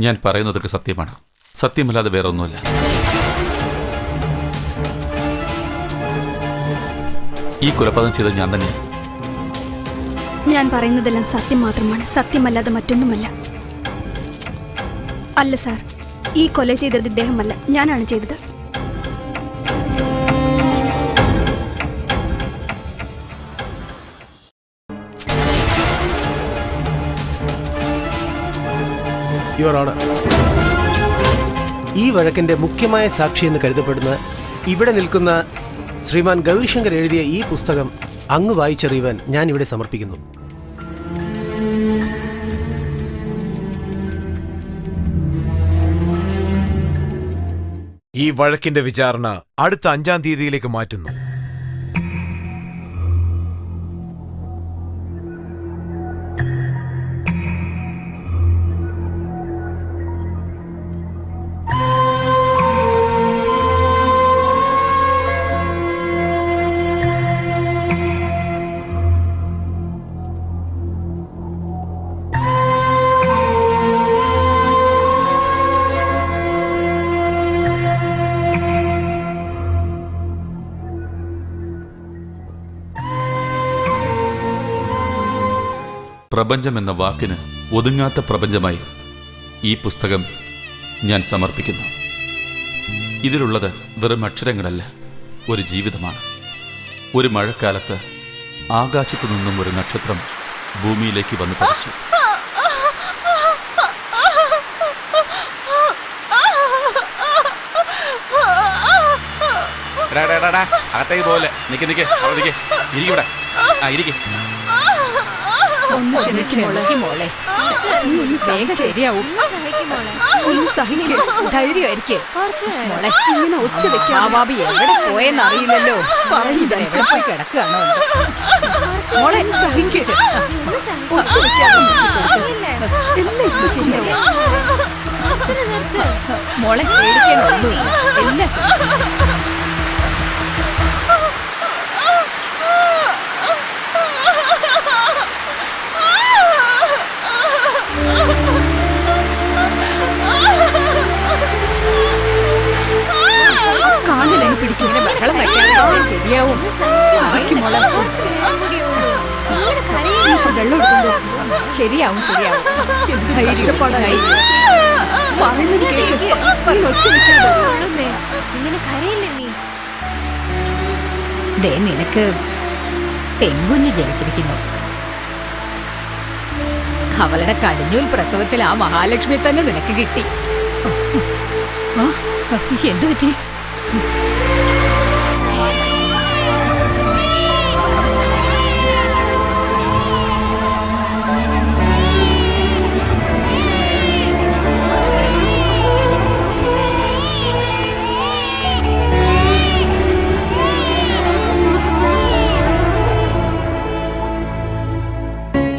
ഞാൻ പറയുന്നതൊക്കെ സത്യമാണ്. സത്യമല്ലാതെ വേറെ ഒന്നുമല്ല. ഈ കൊലപാതകം ചെയ്തത് ഞാൻ തന്നെ. ഞാൻ പറയുന്നതെല്ലാം സത്യം മാത്രമാണ്, സത്യമല്ലാതെ മറ്റൊന്നുമല്ല. അല്ല സാർ, ഈ കൊല ചെയ്തത് ഇദ്ദേഹമല്ല, ഞാനാണ് ചെയ്തത്. യുവർ ഓണർ, ഈ വഴക്കിന്റെ മുഖ്യമായ സാക്ഷി എന്ന് കരുതപ്പെടുന്ന ഇവിടെ നിൽക്കുന്ന ശ്രീമാൻ ഗൗരിശങ്കർ എഴുതിയ ഈ പുസ്തകം അങ്ങ് വായിച്ചറിയുവാൻ ഞാൻ ഇവിടെ സമർപ്പിക്കുന്നു. ഈ വഴക്കിന്റെ വിചാരണ അടുത്ത 5-ാം തീയതിയിലേക്ക് മാറ്റുന്നു. പ്രപഞ്ചം എന്ന വാക്കിന് ഒതുങ്ങാത്ത പ്രപഞ്ചമായി ഈ പുസ്തകം ഞാൻ സമർപ്പിക്കുന്നു. ഇതിലുള്ളത് വെറും അക്ഷരങ്ങളല്ല, ഒരു ജീവിതമാണ്. ഒരു മഴക്കാലത്ത് ആകാശത്തു നിന്നും ഒരു നക്ഷത്രം ഭൂമിയിലേക്ക് വന്നു പതിച്ചു. അകത്തേക്ക് പോലെ നിക്ക് അവിടെ ഇരിക്കൂടെ. ശരിയാവും. ധൈര്യമായിരിക്കും. എവിടെ പോയെന്നറിയില്ലല്ലോ. പോയി കിടക്കുകയാണോ മോളെ? സഹിക്കും മോളെ, പേടിക്കാനൊന്നുമില്ല. എല്ലാം കാണില്ലെങ്കിൽ പിടിക്കും. ഇങ്ങനെ ബഹളം വയ്ക്കാതെ ശരിയാവും. വെള്ളം എടുക്കുമ്പോ ശരിയാവും. നിനക്ക് പെൺകുഞ്ഞ് ജനിച്ചിരിക്കുന്നു. അവളുടെ കടിഞ്ഞൂൽ പ്രസവത്തിൽ ആ മഹാലക്ഷ്മി തന്നെ നിനക്ക് കിട്ടി. എന്തു പറ്റി?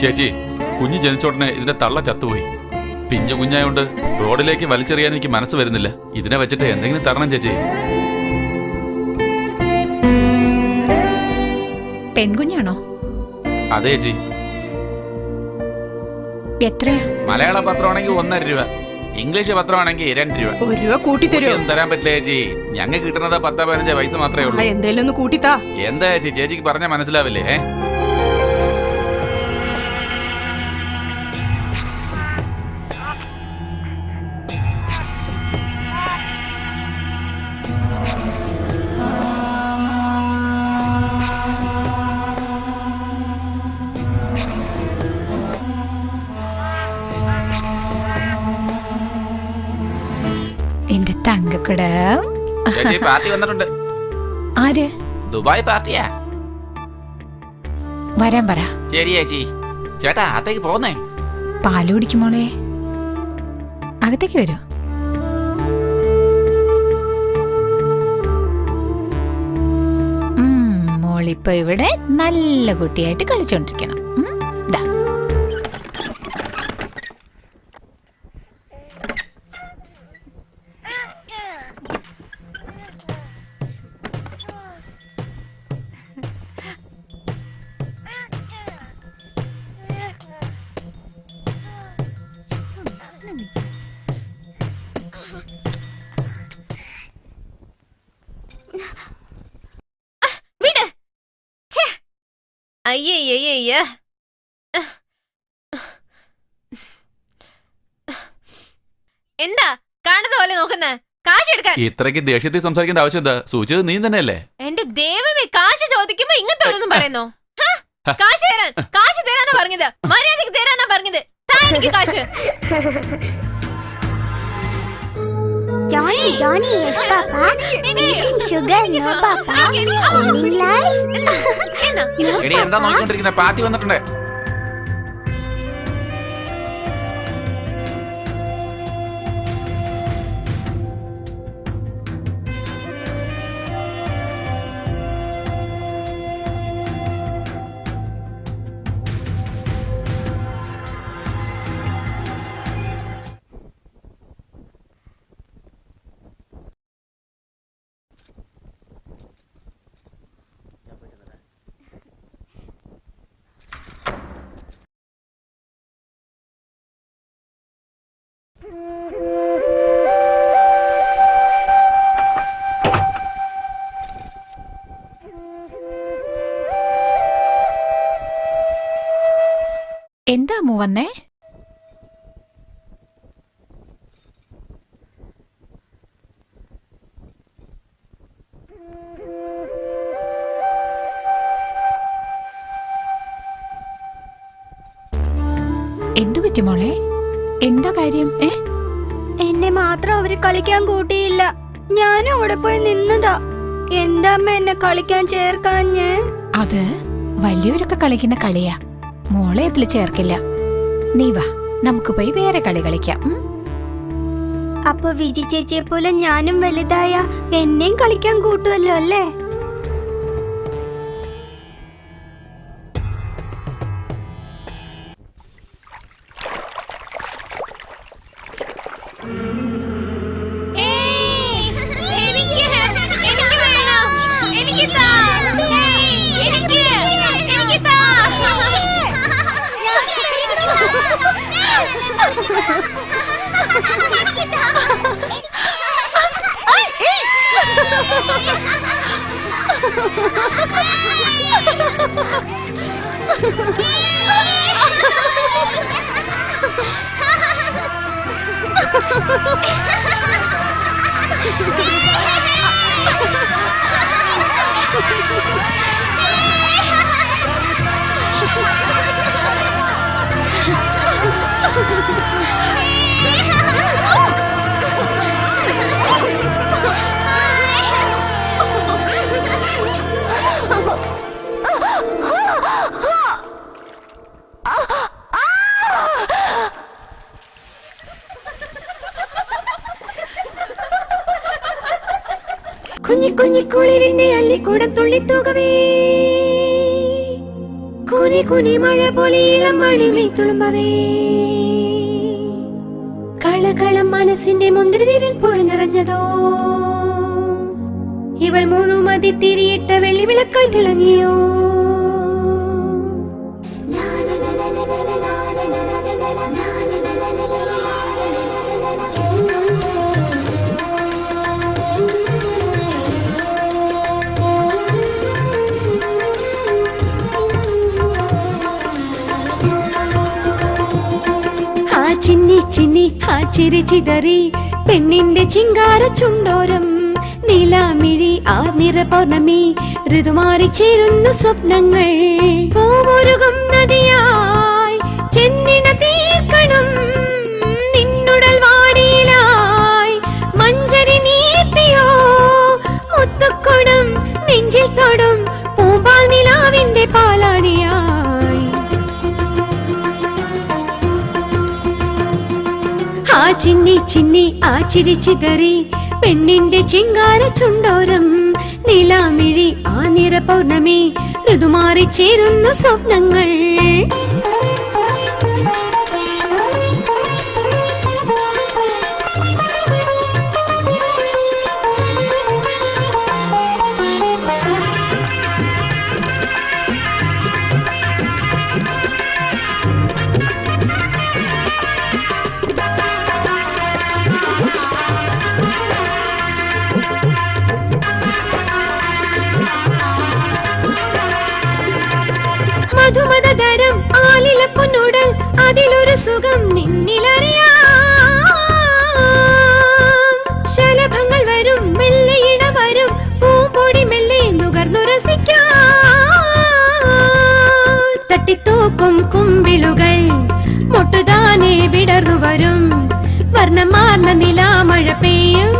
ചേച്ചി, കുഞ്ഞ് ജനിച്ചോടനെ ഇതിന്റെ തള്ള ചത്തുപോയി. പിഞ്ചു കുഞ്ഞായോണ്ട് റോഡിലേക്ക് വലിച്ചെറിയാൻ എനിക്ക് മനസ്സ് വരുന്നില്ല. ഇതിനെ വെച്ചിട്ട് എന്തെങ്കിലും തരണം ചേച്ചി. പെൺകുഞ്ഞാണോ? അതെ ചേച്ചി. എത്രയാ? മലയാള പത്രമാണെങ്കിൽ 1.5 രൂപ, ഇംഗ്ലീഷ് പത്രമാണെങ്കിൽ 2 രൂപ. 1 രൂപ കൂട്ടിത്തരോ? തരാൻ പറ്റില്ല ചേച്ചി. ഞങ്ങൾക്ക് കിട്ടുന്നത് 10-15 പൈസ മാത്രമേ ഉള്ളൂ. എന്തേലും ഒന്ന് കൂട്ടിത്താ. എന്താ ചേച്ചി, ചേച്ചിക്ക് പറഞ്ഞാൽ മനസ്സിലാവില്ലേ? എന്റെ തങ്കക്കട പാർട്ടി വന്നിട്ടുണ്ട്. ആര്? ദുബായ് പാർട്ടിയാ. വരാൻ പറ. ശരി ചേച്ചി. ചേട്ടാ, അകത്തേക്ക് പോന്നേ. പാല് കുടിക്കുമോളെ? അകത്തേക്ക് വരൂ. മോളിപ്പോ ഇവിടെ നല്ല കുട്ടിയായിട്ട് കളിച്ചോണ്ടിരിക്കണം. അയ്യയ്യയ്യ. എന്താ കാണുന്ന പോലെ നോക്കുന്നേ? കാശ് എടുക്കാൻ. ഇത്രയ്ക്ക് ദേഷ്യത്തിൽ സംസാരിക്കേണ്ട ആവശ്യം എന്താ? സൂചിച്ചത് നീ തന്നെയല്ലേ? എന്റെ ദൈവമേ, കാശ് ചോദിക്കുമ്പോ ഇങ്ങനത്തെ ഓരോന്നും പറയുന്നോ? കാശ് തരാനാ പറഞ്ഞത്. മര്യാദക്ക് തരാനാ പറഞ്ഞത്. താ എനിക്ക് കാശ്. Johnny, yes, Papa. Eating sugar, no, Papa. Eating lies. എടി എന്താ നോക്കിക്കൊണ്ടിരിക്കുന്ന? പാർട്ടി വന്നിട്ടുണ്ട്. എന്താ അമ്മു വന്നേ? എന്തു പറ്റി മോളെ? എന്താ കാര്യം? എന്നെ മാത്രം അവര് കളിക്കാൻ കൂട്ടിയില്ല. ഞാനും അവിടെ പോയി നിന്നതാ. എന്താ അമ്മ എന്നെ കളിക്കാൻ ചേർക്കാഞ്ഞേ? അത് വലിയവരൊക്കെ കളിക്കുന്ന കളിയാ, മോളെ അതിൽ ചേർക്കില്ല. നീ വാ, നമുക്ക് പോയി വേറെ കളി കളിക്കാം. അപ്പൊ വിജി ചേച്ചിയെ പോലെ ഞാനും വലുതായ എന്നെയും കളിക്കാൻ കൂട്ടുമല്ലോ അല്ലേ? കുഞ്ഞിക്കുളിരിന്റെ അല്ലിക്കൂടം തുള്ളിത്തൂകവേ, കുനി കുനി മഴ പോലെ ഇളം മഴമേ തുളുമ്പവേ, കളകളം മനസ്സിന്റെ മുന്തിരിതിരിൽ പൊഴിഞ്ഞറിഞ്ഞതോ, ഇവൾ മുഴുമതി തിരിയിട്ട വെള്ളി വിളക്കായി തിളങ്ങിയോ. ചിന്നി ചിന്നി ആ ചിരി ചിതറി പെണ്ണിന്റെ ചിങ്കാര ചുണ്ടോരം, നീലാമിഴി ആ നിറ പൗർണമി ഋതുമാറി ചേരുന്നു സ്വപ്നങ്ങൾ, പൂവൊരുകും നദിയായി ചെന്നിന തീർക്കണം നിന്നുടൽ വാടിയിലായി, മഞ്ചരി നീർത്തിയോ മുത്തുക്കൊടം നെഞ്ചിൽ തൊടും പൂമ്പാൽ നിലാവിന്റെ പാലാടിയായി. ആ ചിന്നി ചിന്നി ആ ചിരി ചിതറി പെണ്ണിന്റെ ചിങ്കാര ചുണ്ടോരം, നീലാമിഴി ആ നിറ പൗർണമി ഋതുമാറി ചേരുന്നു സ്വപ്നങ്ങൾ. കൊട്ടിത്തൂക്കും കുമ്പിളുകൾ മുട്ടുതാനെ വിടർന്നു വരും വർണ്ണമാർന്ന നിലാമഴ പെയ്യും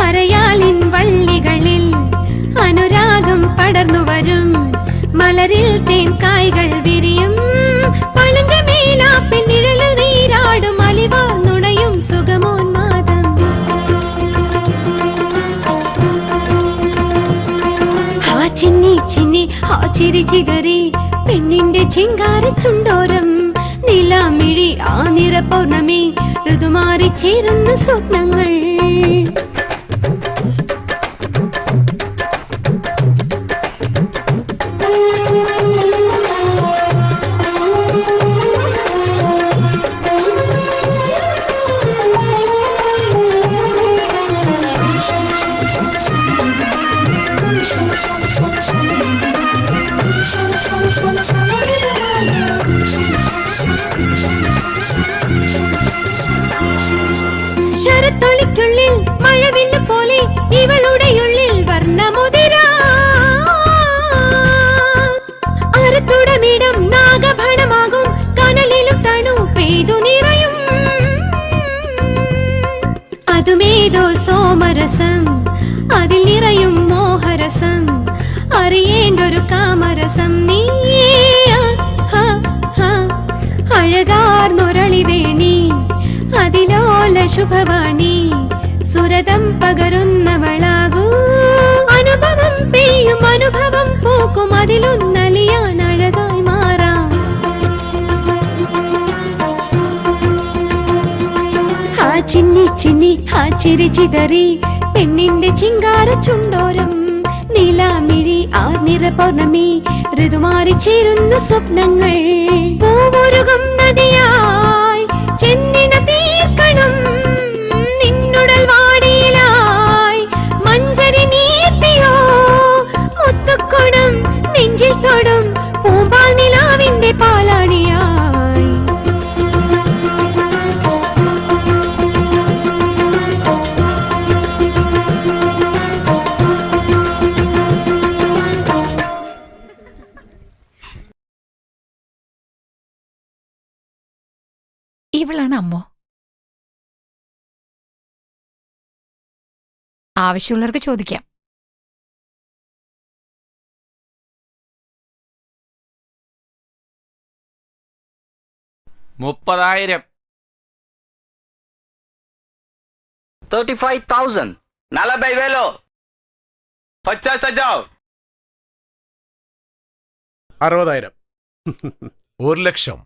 അരയാലിൻ വള്ളികളിൽ അനുരാഗം പടർന്നു വരും മലരിൽ തേൻ കായ്കൾ വിരിയും പളുങ്കമേലാപ്പിൽ നിഴലു നീരാടും അലിവാർന്നുണയും സുഖമോന്മാദം ചിന്നി ചിന്നി ആ ചിരി ചിതറി പെണ്ണിന്റെ ചിങ്കാര ചുണ്ടോരം നിലാമിഴി ആ നിറ പൗർണമി ഋതുമാറി ചേരുന്ന സ്വപ്നങ്ങൾ ശരത്തൊളിക്കുള്ളിൽ മഴവില്ല് പോലെ ഇവളുടെ ഉള്ളിൽ വർണ്ണമുതിര അരത്തുടമിടം നാഗഭണമാകും കനലിലും തണു പെയ്തു നിറയും അതുമേതോ സോമരസം അതിൽ നിറയും മോഹരസം അറിയേണ്ടൊരു കാമരസം നീ അഴകാർന്നൊരളിവേണി അതിലോല ശുഭവാണി സുരതം പകരുന്നവളാകൂ അനുഭവം പെയ്യും അനുഭവം പോക്കും അതിലൊന്നലിയാൻ അഴകായി മാറാം ആ ചിന്നി ചിന്നി ആ ചിരി ചിതറി പെണ്ണിന്റെ ചിങ്കാര ചുണ്ടോരം നീലാമിഴി ആ നിറ പൗർണമി ഋതുമാറി ചേരുന്ന സ്വപ്നങ്ങൾ പൂവുരുകും നദിയായി ചെന്നിന തീർക്കണം നിന്നുടൽ വാടിയിലായി മഞ്ചരി നീർത്തിയോ മുത്തുക്കുടം നെഞ്ചിൽ തൊടും പൂമ്പാൽ നിലാവിന്റെ പാലാണിയായി ഇവളാണ് അമ്മോ. ആവശ്യമുള്ളവർക്ക് ചോദിക്കാം. $30,000. 35,000. 40,000. 50,000. 60,000. 1,00,000.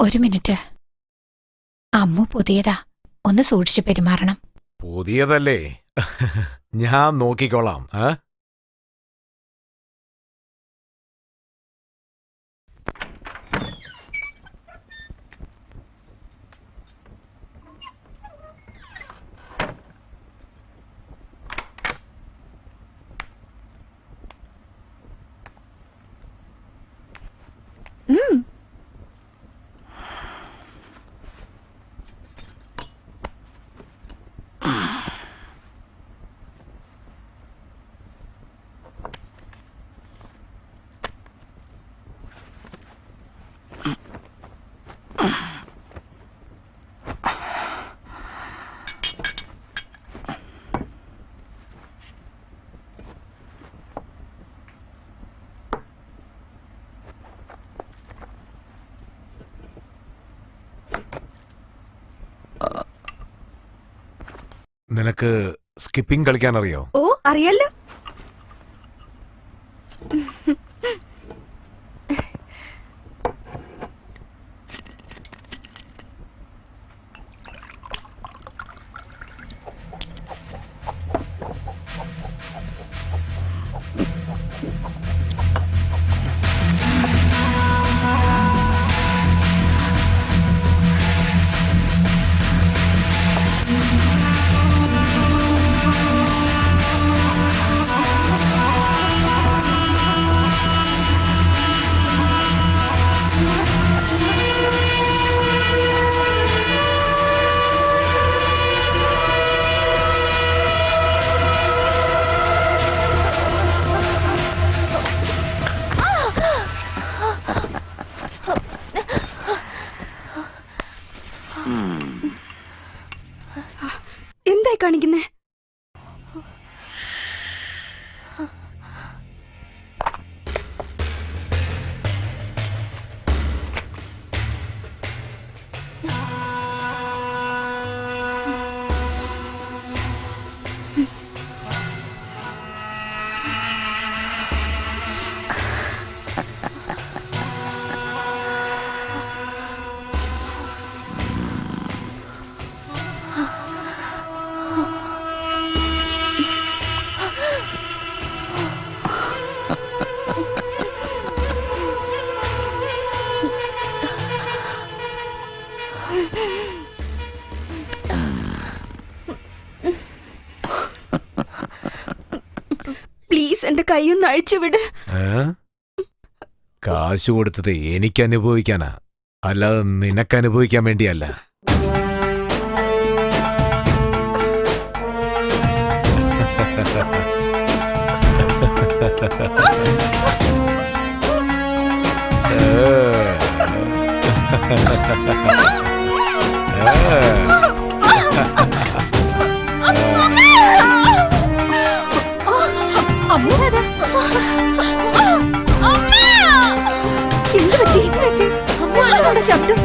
ഒരു മിനിറ്റ്. അമ്മു പുതിയതാ, ഒന്ന് സൂക്ഷിച്ചു പെരുമാറണം. പുതിയതല്ലേ, ഞാൻ നോക്കിക്കോളാം. നിനക്ക് സ്കിപ്പിംഗ് കളിക്കാൻ അറിയോ? ഓ, അറിയല്ലോ. കാണിക്കുന്നേ? പ്ലീസ് എന്റെ കൈയൊന്ന് അഴിച്ചുവിട്. കാശ് കൊടുത്തത് എനിക്ക് അനുഭവിക്കാനാ, അല്ലാതെ നിനക്ക് അനുഭവിക്കാൻ വേണ്ടിയല്ല. ശബ്ദം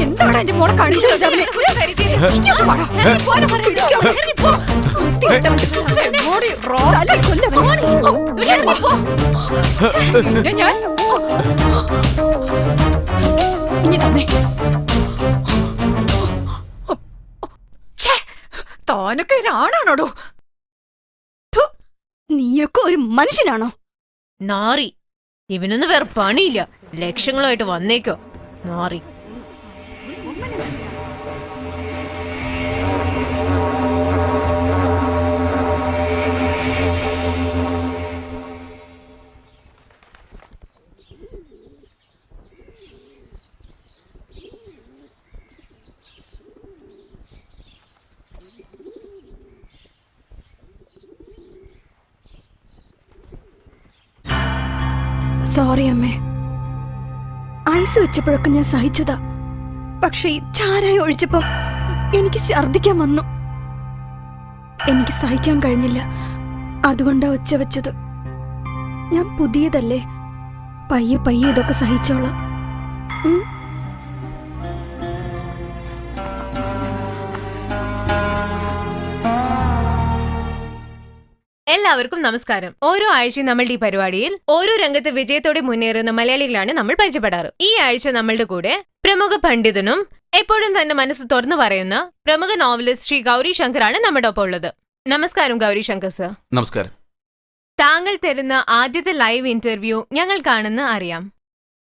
എന്താണ് എന്റെ മോളെ കാണിച്ചു? താനൊക്കെ ഒരാണാണോടോ? നീയൊക്കെ ഒരു മനുഷ്യനാണോ? നാറി, ഇവനൊന്നും വേറെ പണിയില്ല, ലക്ഷങ്ങളുമായിട്ട് വന്നേക്കോ നാറി. സോറി അമ്മേ, ഐസ് വെച്ചപ്പോഴൊക്കെ ഞാൻ സഹിച്ചതാ. പക്ഷെ ഈ ചാരായം ഒഴിച്ചപ്പം എനിക്ക് ഛർദിക്കാൻ വന്നു. എനിക്ക് സഹിക്കാൻ കഴിഞ്ഞില്ല, അതുകൊണ്ടാ ഒച്ച വെച്ചത്. ഞാൻ പുതിയതല്ലേ, പയ്യെ പയ്യെ ഇതൊക്കെ സഹിച്ചോളാം. എല്ലാവർക്കും നമസ്കാരം. ഓരോ ആഴ്ചയും നമ്മളുടെ ഈ പരിപാടിയിൽ ഓരോ രംഗത്ത് വിജയത്തോടെ മുന്നേറുന്ന മലയാളികളാണ് നമ്മൾ പരിചയപ്പെടാറ്. ഈ ആഴ്ച നമ്മളുടെ കൂടെ പ്രമുഖ പണ്ഡിതനും എപ്പോഴും തന്നെ മനസ്സ് തുറന്നു പറയുന്ന പ്രമുഖ നോവലിസ്റ്റ് ശ്രീ ഗൗരി ശങ്കറാണ് നമ്മുടെ ഒപ്പം ഉള്ളത്. നമസ്കാരം ഗൗരി ശങ്കർ സർ. നമസ്കാരം. താങ്കൾ തരുന്ന ആദ്യത്തെ ലൈവ് ഇന്റർവ്യൂ ഞങ്ങൾ കാണുന്ന അറിയാം.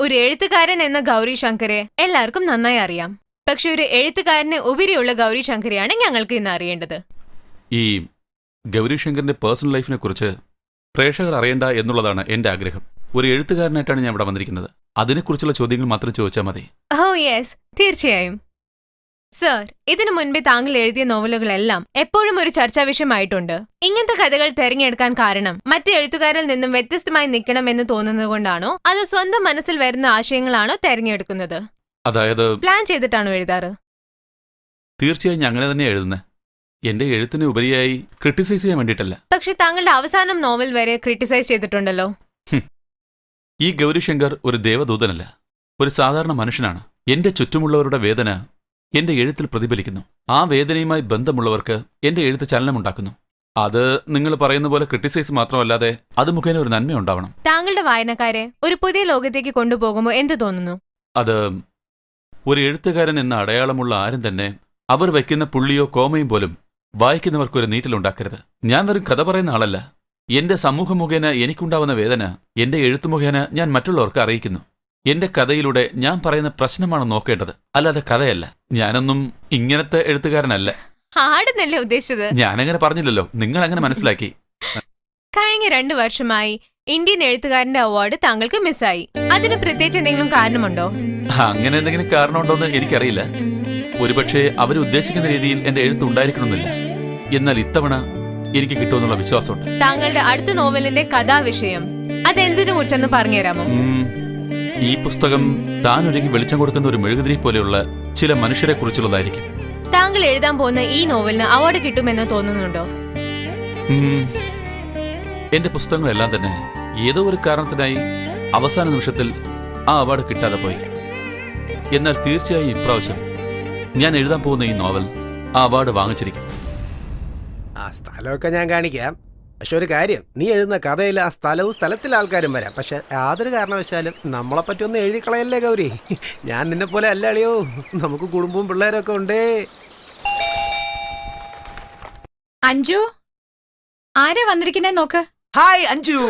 ഒരു എഴുത്തുകാരൻ എന്ന ഗൗരി ശങ്കരെ എല്ലാവർക്കും നന്നായി അറിയാം. പക്ഷെ ഒരു എഴുത്തുകാരന് ഉപരിയുള്ള ഗൗരി ശങ്കരെയാണ് ഞങ്ങൾക്ക് ഇന്ന് അറിയേണ്ടത്. ഈ ഗൗരി ശങ്കറിന്റെ പേഴ്സണൽ ലൈഫിനെ കുറിച്ച് പ്രേക്ഷകർ അറിയണ്ട എന്നുള്ളതാണ് എന്റെ ആഗ്രഹം. ഒരു എഴുത്തുകാരനായിട്ടാണ് ഞാൻ ഇവിടെ വന്നിരിക്കുന്നത്. അതിനെക്കുറിച്ചുള്ള ചോദ്യങ്ങൾ മാത്രം ചോദിച്ചാൽ മതി. ഓ യെസ്, തീർച്ചയായും സർ. ഇതിനു മുൻപേ താങ്കൾ എഴുതിയ നോവലുകളെല്ലാം എപ്പോഴും ഒരു ചർച്ചാ വിഷയമായിട്ടുണ്ട്. ഇങ്ങനത്തെ കഥകൾ തെരഞ്ഞെടുക്കാൻ കാരണം മറ്റ് എഴുത്തുകാരിൽ നിന്നും വ്യത്യസ്തമായി നിൽക്കണം എന്ന് തോന്നുന്നത് കൊണ്ടാണോ, അതോ സ്വന്തം മനസ്സിൽ വരുന്ന ആശയങ്ങളാണോ തെരഞ്ഞെടുക്കുന്നത്? അതായത് പ്ലാൻ ചെയ്തിട്ടാണോ എഴുതാറ്? തീർച്ചയായും ഞാൻ അങ്ങനെ തന്നെ എഴുതുന്നത്. എന്റെ എഴുത്തിന് ഉപരിയായി ക്രിട്ടിസൈസ് ചെയ്യാൻ വേണ്ടിയിട്ടല്ല. പക്ഷെ താങ്കളുടെ അവസാനം നോവൽ വരെ ക്രിട്ടിസൈസ് ചെയ്തിട്ടുണ്ടല്ലോ. ഈ ഗൗരി ശങ്കർ ഒരു ദേവദൂതനല്ല, ഒരു സാധാരണ മനുഷ്യനാണ്. എന്റെ ചുറ്റുമുള്ളവരുടെ വേദന എന്റെ എഴുത്തിൽ പ്രതിഫലിക്കുന്നു. ആ വേദനയുമായി ബന്ധമുള്ളവർക്ക് എന്റെ എഴുത്ത് ചലനമുണ്ടാക്കുന്നു. അത് നിങ്ങൾ പറയുന്ന പോലെ ക്രിട്ടിസൈസ് മാത്രമല്ലാതെ അത് മുഖേന ഒരു നന്മ ഉണ്ടാവണം. താങ്കളുടെ വായനക്കാരെ ഒരു പുതിയ ലോകത്തേക്ക് കൊണ്ടുപോകുമ്പോൾ എന്ത് തോന്നുന്നു? അത് ഒരു എഴുത്തുകാരൻ എന്ന അടയാളമുള്ള ആരും തന്നെ അവർ വയ്ക്കുന്ന പുള്ളിയോ കോമയും പോലും വായിക്കുന്നവർക്കൊരു നീറ്റലുണ്ടാക്കരുത്. ഞാൻ വെറും കഥ പറയുന്ന ആളല്ല. എന്റെ സമൂഹം മുഖേന എനിക്കുണ്ടാവുന്ന വേദന എന്റെ എഴുത്തു മുഖേന ഞാൻ മറ്റുള്ളവർക്ക് അറിയിക്കുന്നു. എന്റെ കഥയിലൂടെ ഞാൻ പറയുന്ന പ്രശ്നമാണ് നോക്കേണ്ടത്, അല്ലാതെ കഥയല്ല. ഞാനൊന്നും ഇങ്ങനത്തെ എഴുത്തുകാരനല്ല. ആടുന്നല്ലേ ഉദ്ദേശിച്ചത്? ഞാനങ്ങനെ പറഞ്ഞില്ലല്ലോ, നിങ്ങൾ അങ്ങനെ മനസ്സിലാക്കി. കഴിഞ്ഞ 2 വർഷമായി ഇന്ത്യൻ എഴുത്തുകാരന്റെ അവാർഡ് താങ്കൾക്ക് മിസ്സായി. അതിന് പ്രത്യേകിച്ച് എന്തെങ്കിലും കാരണമുണ്ടോ? അങ്ങനെ എന്തെങ്കിലും കാരണമുണ്ടോന്ന് എനിക്കറിയില്ല. ഒരുപക്ഷെ അവരുദ്ദേശിക്കുന്ന രീതിയിൽ എന്റെ എഴുത്ത് ഉണ്ടായിരിക്കണമെന്നില്ല. എന്നാൽ ഇത്തവണ എനിക്ക് കിട്ടുമെന്നുള്ള വിശ്വാസമുണ്ട്. താങ്കളുടെ അടുത്ത നോവലിന്റെ കഥാവിഷയം അതെന്തിനു കുറിച്ചൊന്ന് പറഞ്ഞുതരാമോ? ഈ പുസ്തകം താൻ ഒരുങ്ങി വെളിച്ചം കൊടുക്കുന്ന ഒരു മെഴുകുതിരി പോലെയുള്ള ചില മനുഷ്യരെ കുറിച്ചുള്ളതായിരിക്കും. താങ്കൾ എഴുതാൻ പോകുന്ന ഈ നോവലിന് അവാർഡ് കിട്ടുമെന്ന് തോന്നുന്നുണ്ടോ? എന്റെ പുസ്തകങ്ങളെല്ലാം തന്നെ ഏതോ ഒരു കാരണത്തിനായി അവസാന നിമിഷത്തിൽ ആ അവാർഡ് കിട്ടാതെ പോയി. എന്നാൽ തീർച്ചയായും ഇപ്രാവശ്യം ഞാൻ എഴുതാൻ പോകുന്ന ഈ നോവൽ ആ അവാർഡ് വാങ്ങിച്ചിരിക്കും. ആ സ്ഥലമൊക്കെ ഞാൻ കാണിക്കാം. പക്ഷെ ഒരു കാര്യം, നീ എഴുതുന്ന കഥയിൽ ആ സ്ഥലവും സ്ഥലത്തിലെ ആൾക്കാരും വരാം. പക്ഷെ യാതൊരു കാരണവശാലും നമ്മളെ പറ്റി ഒന്നും എഴുതി കളയല്ലേ ഗൗരി. ഞാൻ നിന്നെ പോലെ അല്ല അളിയോ, നമുക്ക് കുടുംബവും പിള്ളേരൊക്കെ ഉണ്ടേ. അഞ്ജു, ആരാ വന്നിരിക്കുന്നേ നോക്ക്. ഹായ് അഞ്ജു.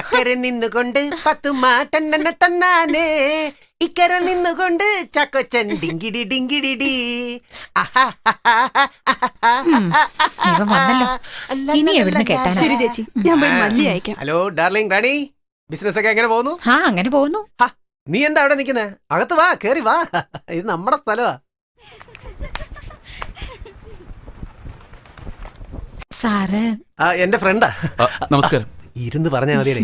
അക്കരെ നിന്നുകൊണ്ട് 10 മാട്ടെണ്ണ തന്നാനേ, ഇക്കരെ നിന്നുകൊണ്ട് ചക്കൊച്ചൻ ഡിങ്കിടി ഡിങ്കിടി. ഇവൻ വന്നല്ലോ. ഇനി എവിടുന്ന് കേട്ടാനാ? ശരി ചേച്ചി, ഞാൻ പോയി മല്ലി അയക്കാം. ഹലോ ഡാർലിംഗ് റാണി, ബിസിനസ് ഒക്കെ എങ്ങനെ പോകുന്നു? ആ അങ്ങനെ പോകുന്നു. നീ എന്താ അവിടെ നിൽക്കുന്നേ? അകത്ത് വാ, കേറി വാ, ഇത് നമ്മുടെ സ്ഥലമാ. സാറ് എന്റെ ഫ്രണ്ടാ. നമസ്കാരം. ഇരുന്ന് പറഞ്ഞാ മതിയടേ.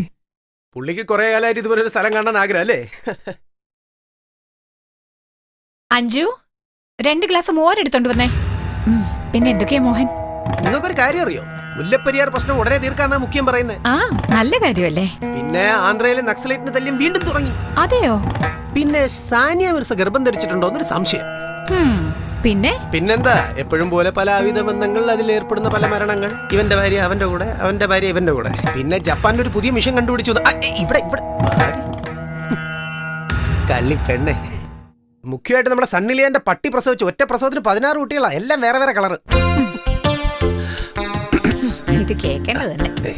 പുള്ളിക്ക് കുറെ കാലമായിട്ട് ഇതുപോലെ ഒരു സ്ഥലം കാണാൻ ആഗ്രഹം അല്ലേ? അഞ്ജു, 2 ഗ്ലാസ് മോരെടുത്തോണ്ട് വന്നേ. പിന്നെ എന്തൊക്കെയാ മോഹൻ? നിങ്ങൾക്കൊരു കാര്യം അറിയോ? മുല്ലപ്പെരിയാർ പ്രശ്നം ഉടനെ തീർക്കാന്നാ മുഖ്യം പറയുന്നത്. ആ നല്ല കാര്യമല്ലേ. പിന്നെ ആന്ധ്രയിലെ നക്സലൈറ്റിന് തല്യം വീണ്ടും തുടങ്ങി. അതെയോ? പിന്നെ സാനിയ മിർസ ഗർഭം ധരിച്ചിട്ടുണ്ടോ എന്നൊരു സംശയം. പിന്നെ പിന്നെന്താ, എപ്പോഴും പോലെ പല അവിധ ബന്ധങ്ങൾ, അതിലേർപ്പെടുന്ന പല മരണങ്ങൾ. ഇവന്റെ ഭാര്യ അവന്റെ കൂടെ, അവന്റെ ഭാര്യ ഇവന്റെ കൂടെ. പിന്നെ ജപ്പാനിൽ ഒരു പുതിയ മിഷൻ കണ്ടുപിടിച്ചു. ഇവിടെ ഇവിടെ കള്ളി പെണ്ണെ. മുഖ്യമായിട്ട് നമ്മുടെ സണ്ണിലിയാന്റെ പട്ടി പ്രസവിച്ചു. ഒറ്റ പ്രസവത്തിന് 16 കുട്ടികളാ, എല്ലാം വേറെ വേറെ കളറ്. ഇത് കേക്കേണ്ടത് തന്നെ.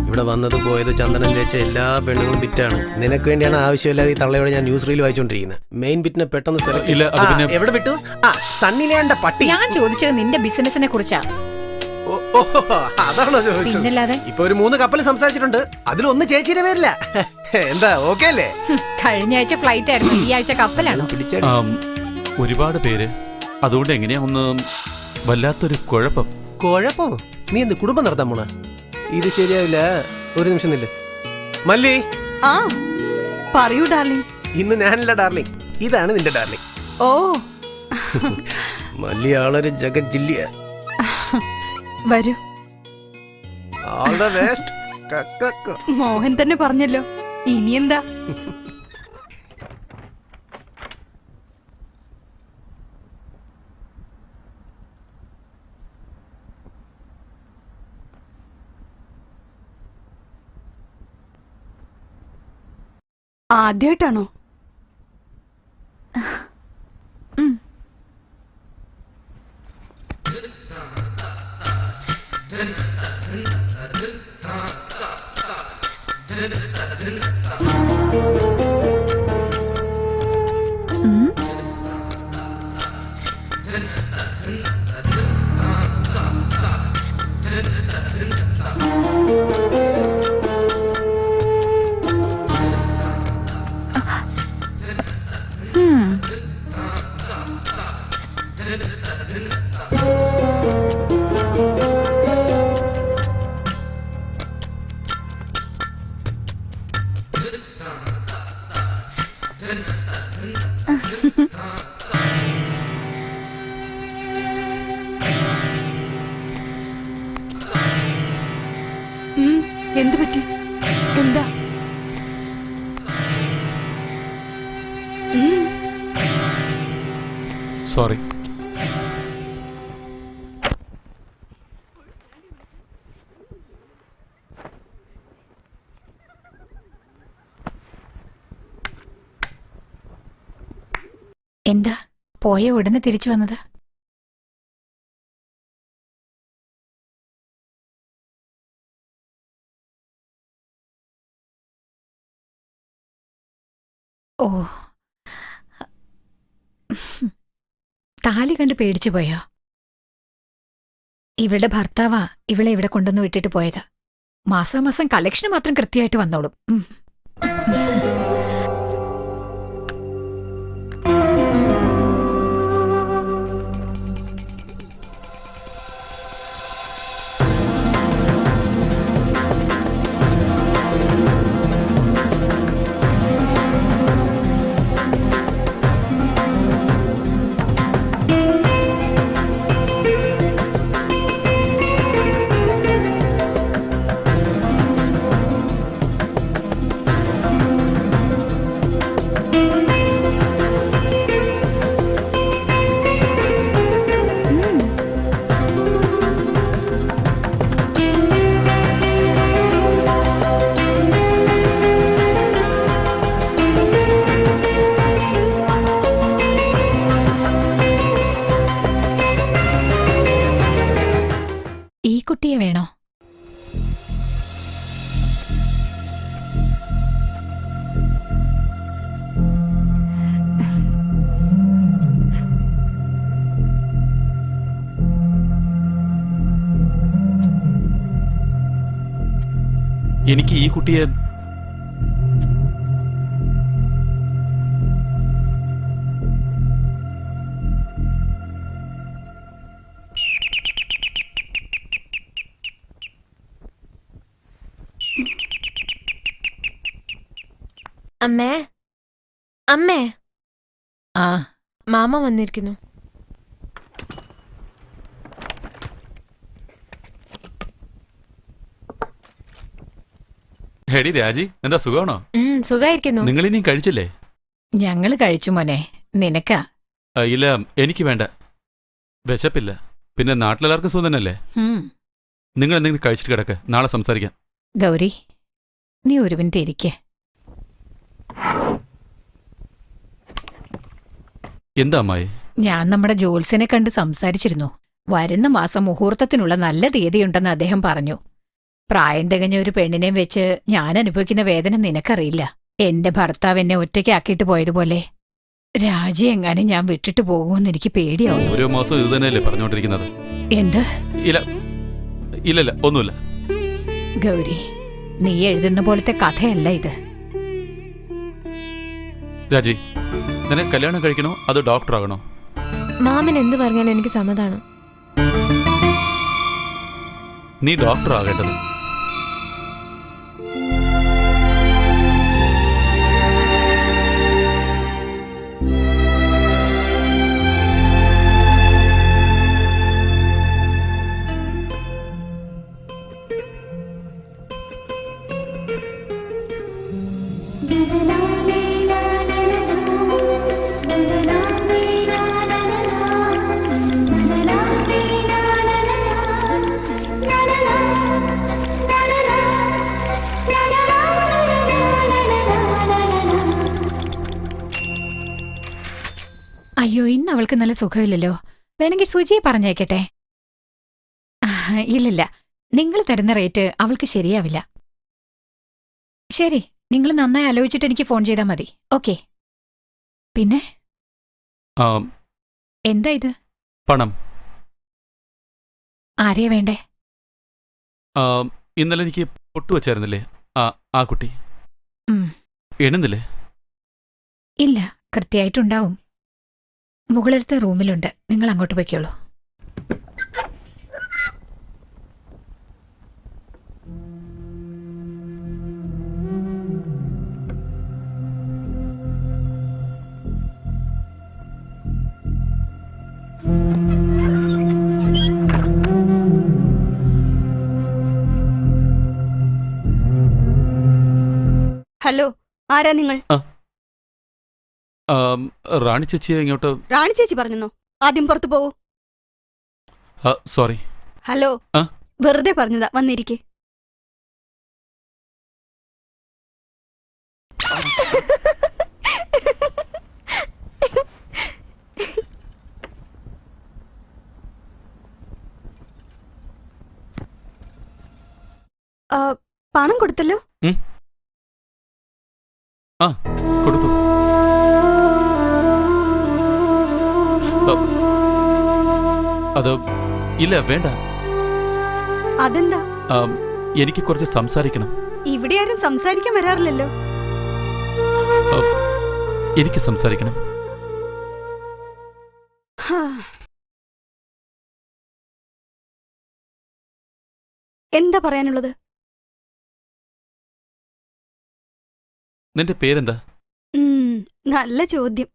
ഇവിടെ വന്നത് പോയത് ചന്ദനം തേച്ച എല്ലാ പെണ്ണുങ്ങളും ബിറ്റാണ്. നിനക്ക് വേണ്ടിയാണ് ആവശ്യമില്ലാതെ ഈ തള്ളയോടെ ഞാൻ ന്യൂസ് റീൽ വായിച്ചോണ്ടിരിക്കുന്നത്. മെയിൻ ബിറ്റിനെ പെട്ടെന്ന് സെലക്ട് ഇല്ല, അത് പിന്നെ- എവിടെ വിട്ടു? സണ്ണിലിയാന്റെ പട്ടി. ഞാൻ ചോദിച്ചത് നിന്റെ ബിസിനസിനെ കുറിച്ചാ. അതാണോ ചോദിച്ചത്? പിന്നല്ലാതെ. ഇപ്പൊ ഒരു 3 കപ്പൽ സംസാരിച്ചിട്ടുണ്ട്, അതിലൊന്ന് ചേച്ചിയുടെ പേരില്ല. എന്താ ഓക്കെ അല്ലേ? കഴിഞ്ഞ ആഴ്ച ഫ്ലൈറ്റ് ആയിരുന്നു, ഈ ആഴ്ച കപ്പലാണോ? ഒരുപാട് പേര്. അതുകൊണ്ട് എങ്ങനെയാ ഒന്ന് വല്ലാത്തൊരു കുഴപ്പം. കുഴപ്പമോ? നീ എന്ത് കുടുംബം നടത്താൻ പോണ? ഇത് ശരിയാവില്ല. ഒരു നിമിഷം നില്ല. മല്ലി. ആ പറയൂ ഡാർലിംഗ്. ഇന്ന് ഞാനല്ല ഡാർലിംഗ്, ഇതാണ് നിന്റെ ഡാർലിംഗ്. ഓ മല്ലി ആളൊരു ജഗത് ജില്ലിയ. വരൂ. All the best. മോഹൻ തന്നെ പറഞ്ഞല്ലോ, ഇനി എന്താ? ആദ്യമായിട്ടാണോ? എന്തു പറ്റി? എന്താ? സോറി. എന്താ പോയ ഉടനെ തിരിച്ചു വന്നത്? ഓ, താലി കണ്ട് പേടിച്ചു പോയോ? ഇവളുടെ ഭർത്താവാ ഇവളെ ഇവിടെ കൊണ്ടുവന്ന് വിട്ടിട്ട് പോയത്. മാസാമാസം കളക്ഷന് മാത്രം കൃത്യമായിട്ട് വന്നോളും. കുട്ടിയെ വേണോ? എനിക്ക് ഈ കുട്ടിയെ അമ്മേ, അമ്മേ, ആ മാമ വന്നിരിക്കുന്നു. ഹെടി രാജി, എന്താ സുഖമാണോ? സുഖായിരിക്കുന്നു. നിങ്ങളിനിയും കഴിച്ചില്ലേ? ഞങ്ങള് കഴിച്ചു മോനെ. നിനക്കാ? ഇല്ല, എനിക്ക് വേണ്ട. വിശപ്പില്ല. പിന്നെ നാട്ടിലെല്ലാവർക്കും സുഖം തന്നെയല്ലേ? നിങ്ങൾ എന്തെങ്കിലും കഴിച്ചിട്ട് കിടക്ക്, നാളെ സംസാരിക്കാം. ഗൗരി, നീ ഒരു മിനിറ്റ് ഇരിക്കേ. എന്താ അമ്മായി? ഞാൻ നമ്മുടെ ജോത്സ്യനെ കണ്ട് സംസാരിച്ചിരുന്നു. വരുന്ന മാസം മുഹൂർത്തത്തിനുള്ള നല്ല തീയതിയുണ്ടെന്ന് അദ്ദേഹം പറഞ്ഞു. പ്രായം തികഞ്ഞ ഒരു പെണ്ണിനെ വെച്ച് ഞാൻ അനുഭവിക്കുന്ന വേദന നിനക്കറിയില്ല. എന്റെ ഭർത്താവ് എന്നെ ഒറ്റയ്ക്കാക്കിയിട്ട് പോയതുപോലെ രാജി എങ്ങാനും ഞാൻ വിട്ടിട്ട് പോകുമെന്ന് എനിക്ക് പേടിയാവും. ഓരോ മാസം ഇത് തന്നെയല്ലേ പറഞ്ഞുകൊണ്ടിരിക്കുന്നത്? എന്ത്? ഇല്ല, ഒന്നുമില്ല. ഗൗരി, നീ എഴുതുന്ന പോലത്തെ കഥയല്ല ഇത്. രാജി, നിനക്ക് കല്യാണം കഴിക്കണോ അതോ ഡോക്ടർ ആകണോ? മാമൻ എന്ത് പറഞ്ഞാലും എനിക്ക് സമ്മതമാണ്. നീ ഡോക്ടർ ആകേണ്ടത്. അയ്യോ, ഇന്ന് അവൾക്ക് നല്ല സുഖമില്ലല്ലോ. വേണമെങ്കിൽ സുജിയെ പറഞ്ഞേക്കട്ടെ. ഇല്ലില്ല, നിങ്ങൾ തരുന്ന റേറ്റ് അവൾക്ക് ശരിയാവില്ല. ശരി, നിങ്ങൾ നന്നായി ആലോചിച്ചിട്ട് എനിക്ക് ഫോൺ ചെയ്താൽ മതി. ഓക്കെ. പിന്നെ എന്താ ഇത്? പണം. ആരെയാ വേണ്ടേ? ഇന്നലെ എനിക്ക് പൊട്ടു വച്ചായിരുന്നില്ലേ ആ കുട്ടി? എണ്ണുന്നില്ലേ? ഇല്ല, കൃത്യമായിട്ടുണ്ടാവും. മുകളിലത്തെ റൂമിലുണ്ട്. നിങ്ങൾ അങ്ങോട്ട് പോയിക്കോളൂ. ഹലോ, ആരാ നിങ്ങൾ? റാണി ചേച്ചിയെ ഇങ്ങോട്ട്. റാണി ചേച്ചി പറഞ്ഞോ? ആദ്യം പുറത്തു പോവൂ. സോറി. ഹലോ, വെറുതെ പറഞ്ഞതാ, വന്നിരിക്കെ. പണം കൊടുത്തല്ലോ? കൊടുത്തു. അത് ഇല്ല, വേണ്ട. അതെന്താ? എനിക്ക് കുറച്ച് സംസാരിക്കണം. ഇവിടെ ആരും സംസാരിക്കാൻ വരാറില്ലല്ലോ. എനിക്ക് സംസാരിക്കണം. എന്താ പറയാനുള്ളത്? നിന്റെ പേരെന്താ? നല്ല ചോദ്യം.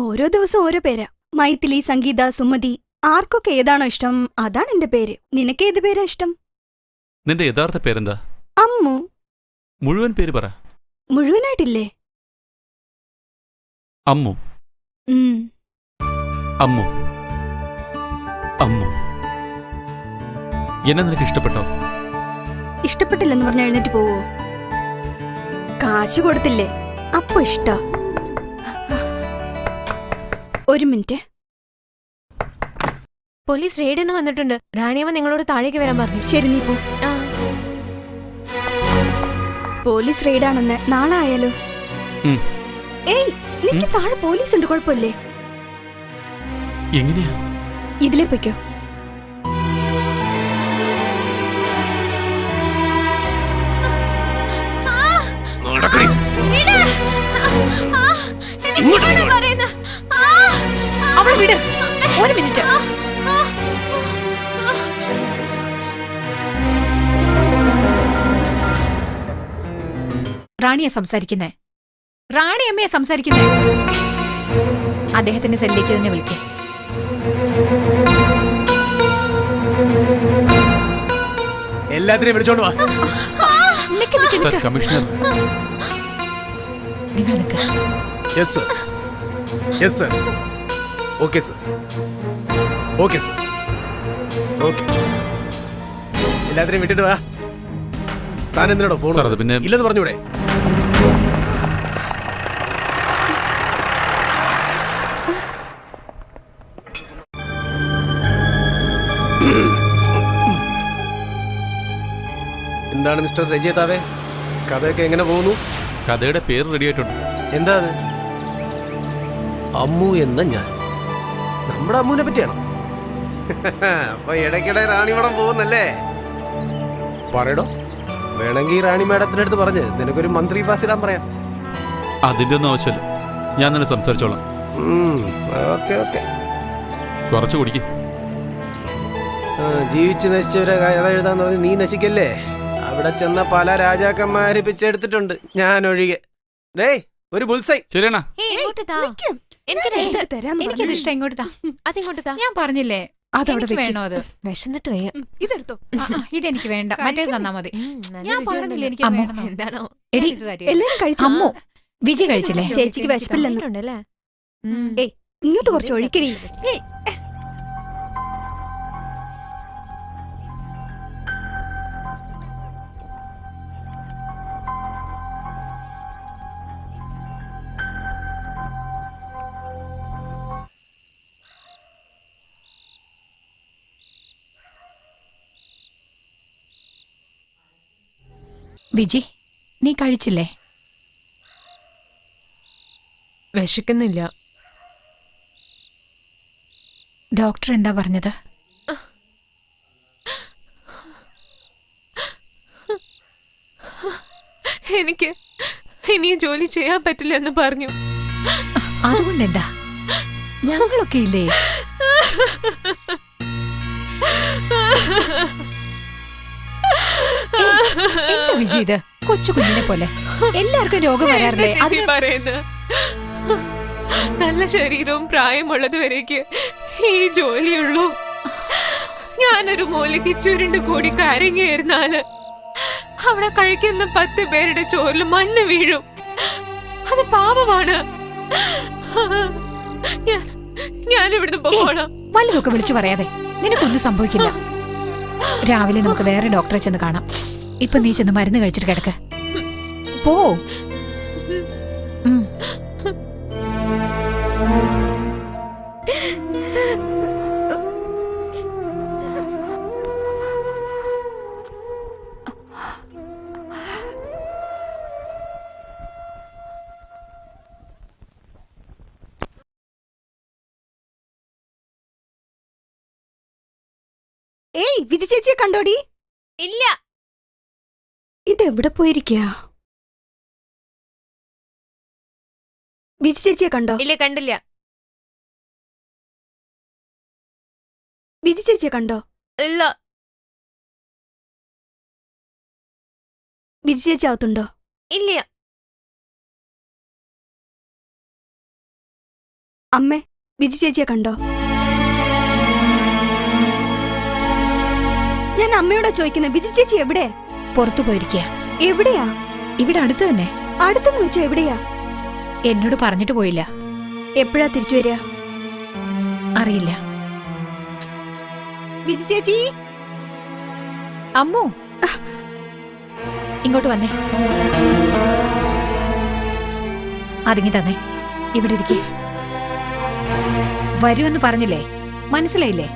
ഓരോ ദിവസം ഓരോ പേരാ. മൈഥിലി, സംഗീത, സുമതി. ആർക്കൊക്കെ ഏതാണോ ഇഷ്ടം അതാണ് എന്റെ പേര്. നിനക്ക് ഏത് പേരാ ഇഷ്ടം? നിന്റെ യഥാർത്ഥ പേരെന്താ? അമ്മു. മുഴുവൻ പേര് പറ. മുഴുവനായിട്ടില്ലേ? അമ്മു. അമ്മു. അമ്മു. എന്നെ നിനക്ക് ഇഷ്ടപ്പെട്ടോ? ഇഷ്ടപ്പെട്ടില്ലെന്ന് പറഞ്ഞ എഴുന്നേറ്റ് പോവോ? കാശ് കൊടുത്തില്ലേ, അപ്പൊ ഇഷ്ട. ഒരു മിനിറ്റ്. പോലീസ് റെയ്ഡിന് വന്നിട്ടുണ്ട്. റാണിയമ്മ നിങ്ങളോട് താഴേക്ക് വരാൻ പറഞ്ഞു. ശരി, നീ പോ. ആ, പോലീസ് റെയ്ഡാണെന്ന് നാളെ ആയാലോ? ഉം. ഏയ്, നിനക്ക് താഴെ പോലീസ് ഉണ്ട്, കുഴപ്പമില്ലേ? എങ്ങനെയാ? ഇതിലേ പൊയ്ക്കോ. വിട്. ആ, എന്തൊക്കെയാണ് പറയുന്നത്? ആ, അവൾ വിട്. ഒരു മിനിറ്റ്. റാണിയെ സംസാരിക്കുന്നേ. റാണിയമ്മയെ സംസാരിക്കുന്നേ. അദ്ദേഹത്തിന്റെ സെല്ലിലേക്ക് തന്നെ വിളിക്കേ. എല്ലാത്തിനെയും വിളിച്ചോണ്ട് വാ. Sir, commissioner. നിങ്ങൾ നിൽക്ക. Yes sir, yes sir. Okay sir, okay sir, okay. എല്ലാത്തിനെയും വിട്ടിട്ട് വാ. താൻ എന്തിനാണോ ഫോൺ? സാർ, അത് പിന്നെ- ഇല്ലെന്ന് പറഞ്ഞൂടെ? എന്താണ് മിസ്റ്റർ രജിയത്താവേ, കഥയൊക്കെ എങ്ങനെ പോകുന്നു? കഥയുടെ പേര് റെഡി ആയിട്ടുണ്ട്. എന്താ അത്? അമ്മു എന്ന ഞാൻ. നമ്മുടെ അമ്മുവിനെ പറ്റിയാണോ? അപ്പൊ ഇടയ്ക്കിടെ റാണിമടം പോകുന്നല്ലേ? പറയടോ, വേണമെങ്കിൽ റാണി മാഡത്തിന്റെ അടുത്ത് പറഞ്ഞ് നിനക്കൊരു മന്ത്രി പാസ് ഇടാൻ പറയാം. അതിന്റെ ഒന്നും ആവശ്യമില്ല, ഞാൻ തന്നെ സംസാരിച്ചോളാം. Okay okay. കുറച്ച് കുടിക്കും. ജീവിച്ച് നശിച്ചവരെ കഥ എഴുതാന്ന് പറഞ്ഞ് നീ നശിക്കല്ലേ? അവിടെ ചെന്ന പല രാജാക്കന്മാര് പിച്ചെടുത്തിട്ടുണ്ട്, ഞാൻ ഒഴികെ. ഡേയ്, ഒരു ബുൾസൈ. ശരിയാണ? ഏയ്, ഇങ്ങോട്ട് താ. എനിക്ക് എനിക്ക് രണ്ട്. തരാന്ന് എനിക്കത് പറഞ്ഞു. ഇഷ്ടം. ഇങ്ങോട്ട് താ. അതിങ്ങോട്ട് താ. ഞാൻ പറഞ്ഞില്ലേ അതവിടെ എനിക്ക് വെക്ക്. വേണോ അത്? വിശന്നിട്ട് വയ്യ. ഇതെടുത്തോ. ഇതെനിക്ക് വേണ്ട, മറ്റേത് തന്നാ മതി. നല്ല ഞാൻ രുചിയുണ്ടല്ലോ. പറഞ്ഞില്ലേ എനിക്ക് അമ്മോ, വേണമെന്ന്. എന്താണോ? എടി, ഇത് തരിക. എല്ലാരും കഴിച്ചു. അമ്മു, വിജി കഴിച്ചില്ലേ? ചേച്ചിക്ക് വിശപ്പില്ലെന്ന്. ഉണ്ടല്ലേ? ഏയ്, ഇങ്ങോട്ട് കുറച്ച് ഒഴിക്കടി. ഏയ്, വിജി, നീ കഴിച്ചില്ലേ? വിശക്കുന്നില്ല. ഡോക്ടർ എന്താ പറഞ്ഞത്? എനിക്ക് ഇനി ജോലി ചെയ്യാൻ പറ്റില്ല എന്ന് പറഞ്ഞു. അതുകൊണ്ട് എന്താ, ഞങ്ങളൊക്കെ ഇല്ലേ? എന്താ വിജി ഇത്? കൊച്ചു കുഞ്ഞിനെ പോലെ എല്ലാവർക്കും രോഗം വരാറില്ലേ? എന്താ ചേച്ചി അതിന് പറയുന്നത്? നല്ല ശരീരവും പ്രായമുള്ളത് വരേക്ക് ഈ ജോലിയുള്ളൂ. ഞാനൊരു മൂലയ്ക്ക് ചുരുണ്ട് കൂടി കരങ്ങിയിരുന്നാല് അവിടെ കഴിക്കുന്ന 10 പേരുടെ ചോറിൽ മണ്ണ് വീഴും. അത് പാപമാണ്. ഞാൻ ഇവിടുന്ന് പോകണം. വല്ലതൊക്കെ വിളിച്ചു പറയാതെ, നിനക്കൊന്നും സംഭവിക്കില്ല. രാവിലെ നമുക്ക് വേറെ ഡോക്ടറെ ചെന്ന് കാണാം. ഇപ്പൊ നീ ചെന്ന് മരുന്ന് കഴിച്ചിട്ട് കിടക്ക. പോ. ഉം. ഏയ്, വിജി ചേച്ചിയെ കണ്ടോടി? ഇല്ല. ഇതെവിടെ പോയിരിക്കുക? വിജി ചേച്ചിയെ കണ്ടോ? ഇല്ല, കണ്ടില്ല. വിജി ചേച്ചിയെ കണ്ടോ? ഇല്ല. വിജി ചേച്ചി അകത്തുണ്ടോ? ഇല്ല. അമ്മേ, വിജി ചേച്ചിയെ കണ്ടോ? ഞാൻ അമ്മയോടാ ചോദിക്കുന്നത്, വിജി ചേച്ചി എവിടെ? പുറത്തു പോയിരിക്കുക. എവിടെയാ? ഇവിടെ അടുത്ത് തന്നെ. അടുത്തെന്ന് വെച്ചാ എവിടെയാ? എന്നോട് പറഞ്ഞിട്ട് പോയില്ല. എപ്പോഴാ തിരിച്ചു വരിക? അറിയില്ല. വിജി ചേച്ചി, അമ്മു, ഇങ്ങോട്ട് വന്നേ. അതിങ്ങി തന്നെ. ഇവിടെ ഇരിക്കേ. വരുമെന്ന് പറഞ്ഞില്ലേ? മനസ്സിലായില്ലേ?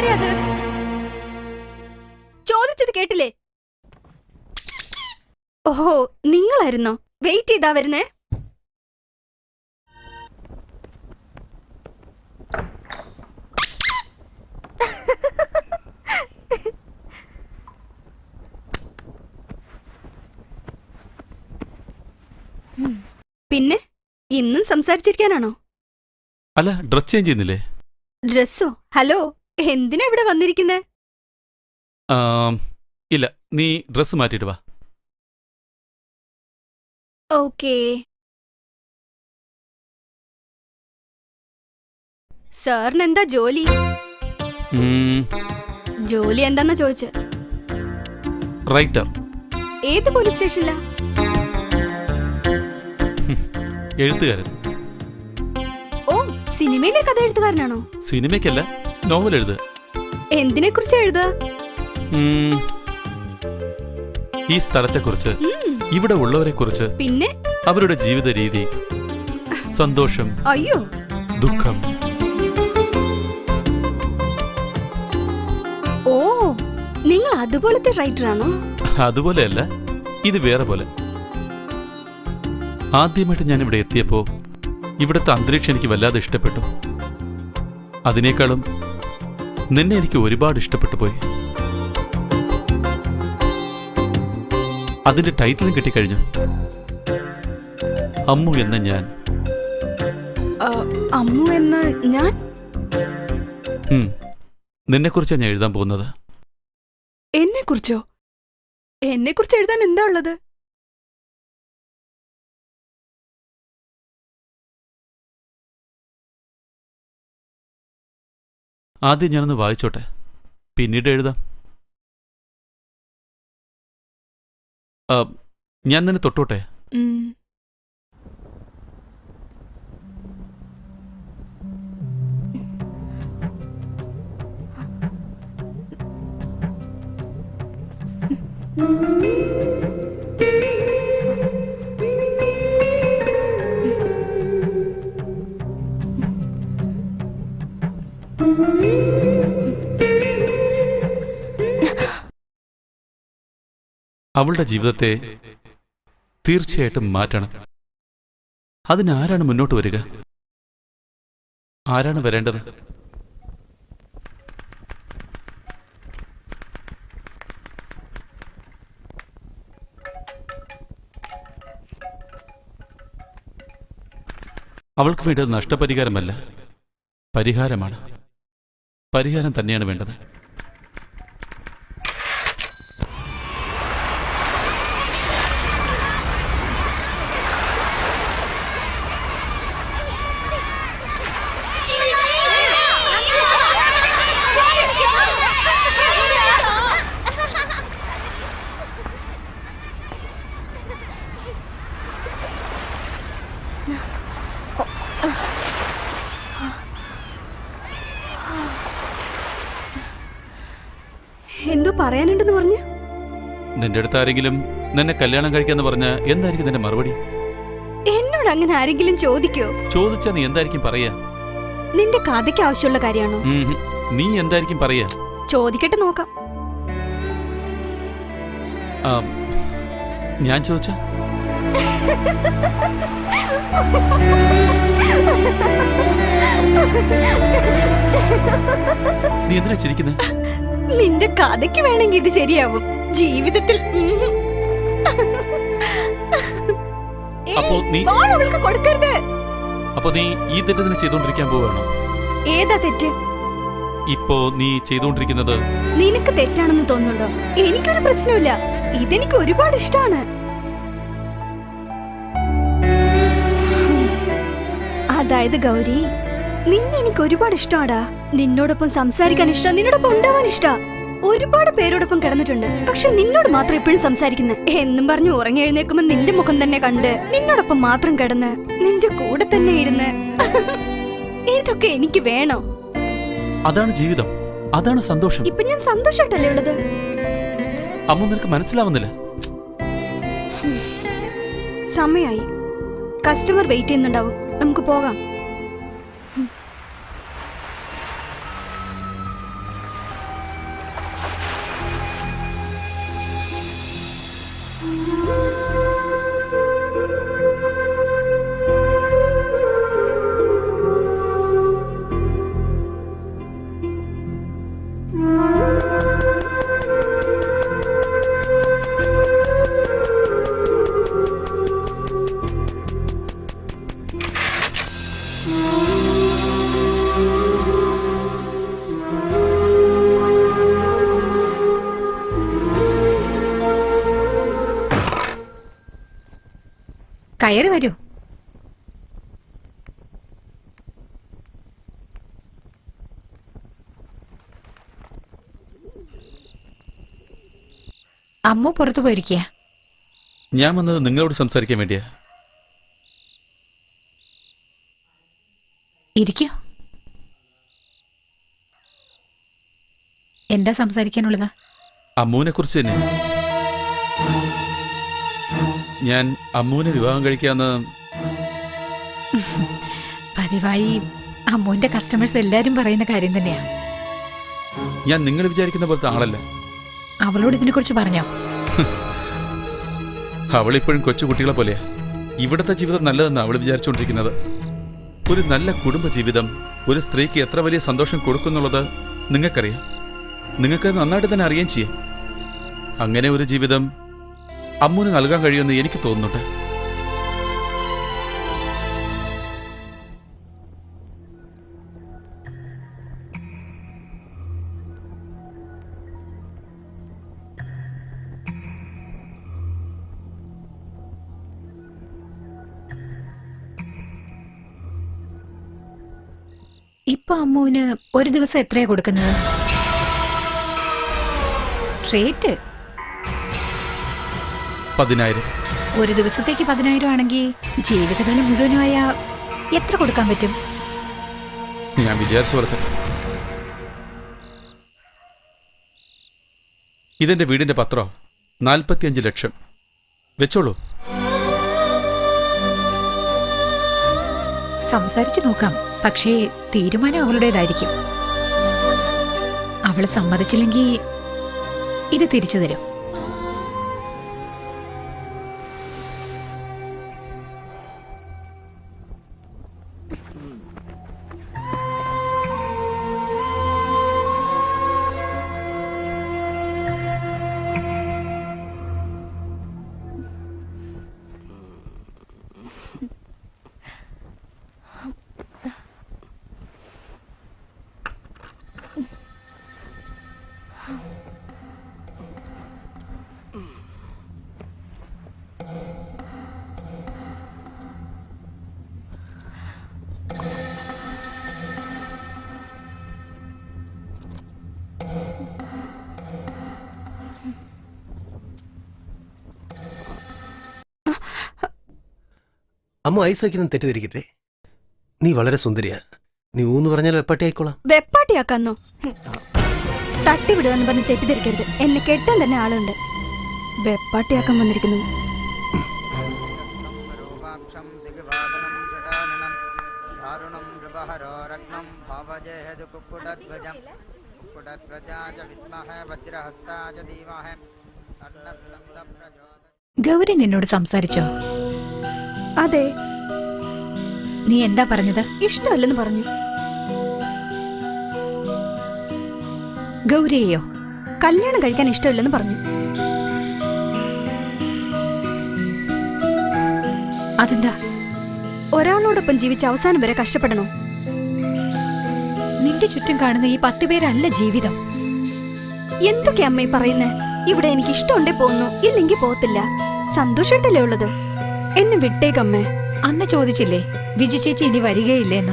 ആരാ അത്? ചോദിച്ചത് കേട്ടില്ലേ? ഓഹോ, നിങ്ങളായിരുന്നോ? വെയിറ്റ് ചെയ്താ വരുന്നേ. പിന്നെ ഇന്നും സംസാരിച്ചിരിക്കാനാണോ? അല്ല, ഡ്രസ് ചേഞ്ച് ചെയ്യുന്നില്ലേ? ഡ്രസ്സോ? ഹലോ, എന്തിനാ ഇവിടെ വന്നിരിക്കുന്നേ? ഇല്ല, നീ ഡ്രസ്സ് മാറ്റിയിട്ട് വാ. ഓക്കേ. സാറിന് എന്താ ജോലി? ജോലി എന്താന്നാ ചോദിച്ചേ? റൈറ്റർ. ഏത് പോലീസ് സ്റ്റേഷനിലാ? എഴുത്തുകാരൻ. ഓ, സിനിമയിലെ കഥ എഴുത്തുകാരനാണോ? സിനിമയ്ക്കല്ല, നോവൽ എഴുതുക. എന്തിനെ കുറിച്ച് എഴുതുക? ഈ സ്ഥലത്തെക്കുറിച്ച്, ഇവിടെ ഉള്ളവരെക്കുറിച്ച്, പിന്നെ അവരുടെ ജീവിത രീതി, സന്തോഷം, അയ്യോ, ദുഃഖം. ഓ, നിങ്ങൾ അതുപോലത്തെ റൈറ്ററാണോ? അതുപോലെയല്ല, ഇത് വേറെ പോലെ. ആദ്യമായിട്ട് ഞാൻ ഇവിടെ എത്തിയപ്പോ ഇവിടുത്തെ അന്തരീക്ഷം എനിക്ക് വല്ലാതെ ഇഷ്ടപ്പെട്ടു. അതിനേക്കാളും നിന്നെ എനിക്ക് ഒരുപാട് ഇഷ്ടപ്പെട്ടു പോയി. അതിന്റെ ടൈറ്റിലും കിട്ടിക്കഴിഞ്ഞു, അമ്മു എന്ന ഞാൻ. അമ്മു എന്ന ഞാൻ? നിന്നെക്കുറിച്ചാണ് ഞാൻ എഴുതാൻ പോകുന്നത്. എന്നെ കുറിച്ചോ? എന്നെ കുറിച്ച് എഴുതാൻ എന്താ ഉള്ളത്? ആദ്യം ഞാനൊന്ന് വായിച്ചോട്ടെ, പിന്നീട് എഴുതാം. ഞാൻ നിന്നെ തൊട്ടോട്ടെ? അവളുടെ ജീവിതത്തെ തീർച്ചയായിട്ടും മാറ്റണം. അതിനാരാണ് മുന്നോട്ട് വരിക? ആരാണ് വരേണ്ടത്? അവൾക്ക് വേണ്ടത് നഷ്ടപരിഹാരമല്ല, പരിഹാരമാണ്. പരിഹാരം തന്നെയാണ് വേണ്ടത്. എന്തോ പറയാനുണ്ടെന്ന് പറഞ്ഞു? നിന്റെ അടുത്ത് ആരെങ്കിലും നിന്നെ കല്യാണം കഴിക്കാന്ന് പറഞ്ഞ എന്തായിരിക്കും നിന്റെ മറുപടി? എന്നോട് അങ്ങനെ ആരെങ്കിലും ചോദിക്കോ? ചോദിച്ചാ നീ എന്തായിരിക്കും പറയാ? നിന്റെ കഥയ്ക്ക് ആവശ്യമുള്ള കാര്യമാണോ? നീ എന്തായിരിക്കും പറയാ? ചോദിക്കട്ടെ, നോക്കാം. ഞാൻ ചോദിച്ചാ? നീ എന്തിനാ ചിരിക്കുന്നേ? നിന്റെ കഥയ്ക്ക് വേണമെങ്കിൽ ഇത് ശരിയാവും, ജീവിതത്തിൽ അപ്പോ നീ അവൾക്ക് കൊടുക്കരുത്. അപ്പൊ നീ ഈ തെറ്റ് തന്നെ ചെയ്തോണ്ടിരിക്കാൻ പോവാണോ? ഏതാ തെറ്റ്? ഇപ്പോ നീ ചെയ്തോണ്ടിരിക്കുന്നത് നിനക്ക് തെറ്റാണെന്ന് തോന്നുന്നുണ്ടോ? എനിക്കൊരു പ്രശ്നമില്ല, ഇതെനിക്ക് ഒരുപാട് ഇഷ്ടമാണ്. അതായത് ഗൗരി, നിന്നെ എനിക്ക് ഒരുപാട് ഇഷ്ടമാടാ. നിന്നോടൊപ്പം സംസാരിക്കാൻ ഇഷ്ടം, നിന്നോടൊപ്പം ഉണ്ടാവാൻ ഇഷ്ടം. ഒരുപാട് പേരോടൊപ്പം കിടന്നിട്ടുണ്ട്, പക്ഷെ നിന്നോട് മാത്രം എപ്പോഴും സംസാരിക്കുന്നത് എന്നും പറഞ്ഞു ഉറങ്ങി എഴുന്നേക്കുമ്പോ നിന്റെ മുഖം തന്നെ കണ്ട് നിന്നോടൊപ്പം മാത്രം കിടന്ന് നിന്റെ കൂടെ തന്നെ ഇരുന്ന് ഇതൊക്കെ എനിക്ക് വേണോ? അതാണ് ജീവിതം, അതാണ് സന്തോഷം. ഇപ്പൊ ഞാൻ സന്തോഷായിട്ടല്ലേ ഉള്ളത്? അമ്മ നിനക്ക് മനസ്സിലാവുന്നില്ല. സമയായി, കസ്റ്റമർ വെയിറ്റ് ചെയ്യുന്നുണ്ടാവും, നമുക്ക് പോകാം. കയറി വരൂ. അമ്മ പുറത്തു പോയിരിക്കുക. ഞാൻ വന്നത് നിങ്ങളോട് സംസാരിക്കാൻ വേണ്ടിയാ. ഇരിക്കൂ. എന്താ സംസാരിക്കാനുള്ളത്? അമ്മൂനെ കുറിച്ച് തന്നെ. ഞാൻ അമ്മൂനെ വിവാഹം കഴിക്കാന്ന് പതിവായി അമ്മുവിന്റെ കസ്റ്റമേഴ്സ് എല്ലാരും പറയുന്ന കാര്യം തന്നെയാ. ഞാൻ നിങ്ങൾ വിചാരിക്കുന്ന പോലത്തെ ആളല്ല. അവളോട് ഇതിനെ കുറിച്ച് പറഞ്ഞോ? അവളിപ്പോഴും കൊച്ചുകുട്ടികളെ പോലെയാ. ഇവിടുത്തെ ജീവിതം നല്ലതെന്ന് അവൾ വിചാരിച്ചുകൊണ്ടിരിക്കുന്നത്. ഒരു നല്ല കുടുംബ ജീവിതം ഒരു സ്ത്രീക്ക് എത്ര വലിയ സന്തോഷം കൊടുക്കുന്നുള്ളത് നിങ്ങൾക്കറിയാം. നിങ്ങൾക്ക് നന്നായിട്ട് തന്നെ അറിയാൻ ചെയ്യാം. അങ്ങനെ ഒരു ജീവിതം അമ്മൂന് നൽകാൻ കഴിയുമെന്ന് എനിക്ക് തോന്നുന്നുണ്ട്. ഇപ്പൊ അമ്മുവിന് ഒരു ദിവസം എത്രയാ കൊടുക്കുന്നത്? റേറ്റ് 10,000. ഒരു ദിവസത്തേക്ക് 10,000 ആണെങ്കിൽ ജീവിതകാലം മുഴുവനുമായ എത്ര കൊടുക്കാൻ പറ്റും? ഞാൻ വിചാരിച്ച പോലെ തന്നെ. ഇതെന്റെ വീടിന്റെ പത്രം 45 ലക്ഷം വെച്ചോളൂ. സംസാരിച്ചു നോക്കാം. പക്ഷേ തീരുമാനം അവളുടേതായിരിക്കും. അവള് സമ്മതിച്ചില്ലെങ്കിൽ ഇത് തിരിച്ചു തരും. അമ്മ ഐസ് വയ്ക്കുന്ന തെറ്റിദ്ധരിക്കട്ടെ. നീ വളരെ സുന്ദരിയാ. നീ ഊന്ന് പറഞ്ഞാൽ വെപ്പാട്ടി ആയിക്കോളാം. വെപ്പാട്ടിയാക്കാന്നോ? തട്ടിവിടുകയെന്ന് പറഞ്ഞ് തെറ്റിദ്ധരിക്കരുത്. എന്നെ കെട്ടാൻ തന്നെ ആളുണ്ട്. വെപ്പാട്ടിയാക്കാൻ വന്നിരിക്കുന്നു. ഗൗരി നിന്നോട് സംസാരിച്ചോ? അതെ. നീ എന്താ പറഞ്ഞത്? ഇഷ്ടമല്ലെന്ന് പറഞ്ഞു. ഗൗരിയെയോ? കല്യാണം കഴിക്കാൻ ഇഷ്ടമില്ലെന്ന് പറഞ്ഞു. അതെന്താ? ഒരാളോടൊപ്പം ജീവിച്ച് അവസാനം വരെ കഷ്ടപ്പെടണോ? നിന്റെ ചുറ്റും കാണുന്ന ഈ 10 പേരല്ല ജീവിതം. എന്തൊക്കെ അമ്മ പറയുന്നേ? ഇവിടെ എനിക്ക് ഇഷ്ടമുണ്ടേ പോന്നു, ഇല്ലെങ്കിൽ പോത്തില്ല. സന്തോഷമായിട്ടല്ലേ ഉള്ളത്. എന്നെ വിട്ടേക്കമ്മേ. അന്ന് ചോദിച്ചില്ലേ വിജി ചേച്ചി ഇനി വരികയില്ലേന്ന്?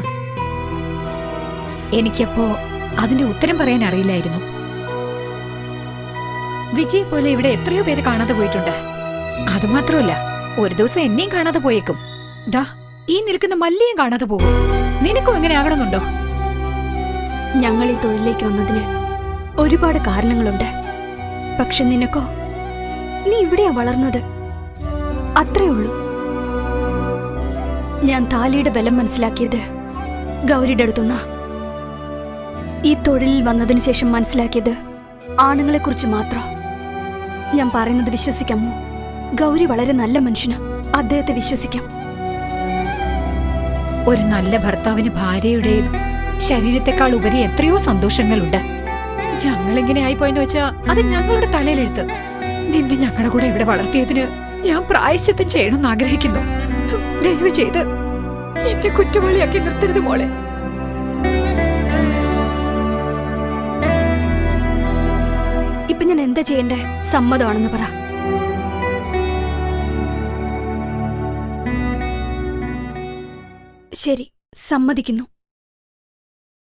എനിക്കപ്പോ അതിന്റെ ഉത്തരം പറയാൻ അറിയില്ലായിരുന്നു. വിജയെ പോലെ ഇവിടെ എത്രയോ പേര് കാണാതെ പോയിട്ടുണ്ട്. അതുമാത്രമല്ല, ഒരു ദിവസം എന്നെയും കാണാതെ പോയേക്കും. ദാ ഈ നിൽക്കുന്ന മല്ലിയും കാണാതെ പോകും. നിനക്കും എങ്ങനെ ആകണമെന്നുണ്ടോ? ഞങ്ങൾ ഈ തൊഴിലേക്ക് വന്നതിന് ഒരുപാട് കാരണങ്ങളുണ്ട്. പക്ഷെ നിനക്കോ? നീ ഇവിടെയാ വളർന്നത്, അത്രേ ഉള്ളൂ. ഞാൻ താലിയുടെ ബലം മനസ്സിലാക്കിയത് ഗൗരിയുടെ അടുത്തുനിന്നാ. ഈ തൊഴിലിൽ വന്നതിന് ശേഷം മനസ്സിലാക്കിയത് ആണുങ്ങളെ കുറിച്ച് മാത്രം. ഞാൻ പറയുന്നത് വിശ്വസിക്കാമോ? ഗൗരി വളരെ നല്ല മനുഷ്യനാ. അദ്ദേഹത്തെ വിശ്വസിക്കാം. ഒരു നല്ല ഭർത്താവിന് ഭാര്യയുടെ ശരീരത്തെക്കാൾ ഉപരി എത്രയോ സന്തോഷങ്ങളുണ്ട്. ഞങ്ങളിങ്ങനെ ആയിപ്പോയെന്ന് വെച്ചാ അത് ഞങ്ങളുടെ തലയിലെഴുത്ത്. നിന്നെ ഞങ്ങളുടെ കൂടെ ഇവിടെ വളർത്തിയതിന് ഞാൻ പ്രായശ്ചിത്തം ചെയ്യണമെന്ന് ആഗ്രഹിക്കുന്നു. ദയവ് ചെയ്ത് എന്നെ കുറ്റവാളിയാക്കി നിർത്തരുത് മോളെ. ഇപ്പൊ ഞാൻ എന്താ ചെയ്യണ്ടേ? സമ്മതമാണെന്ന് പറ. ശരി, സമ്മതിക്കുന്നു.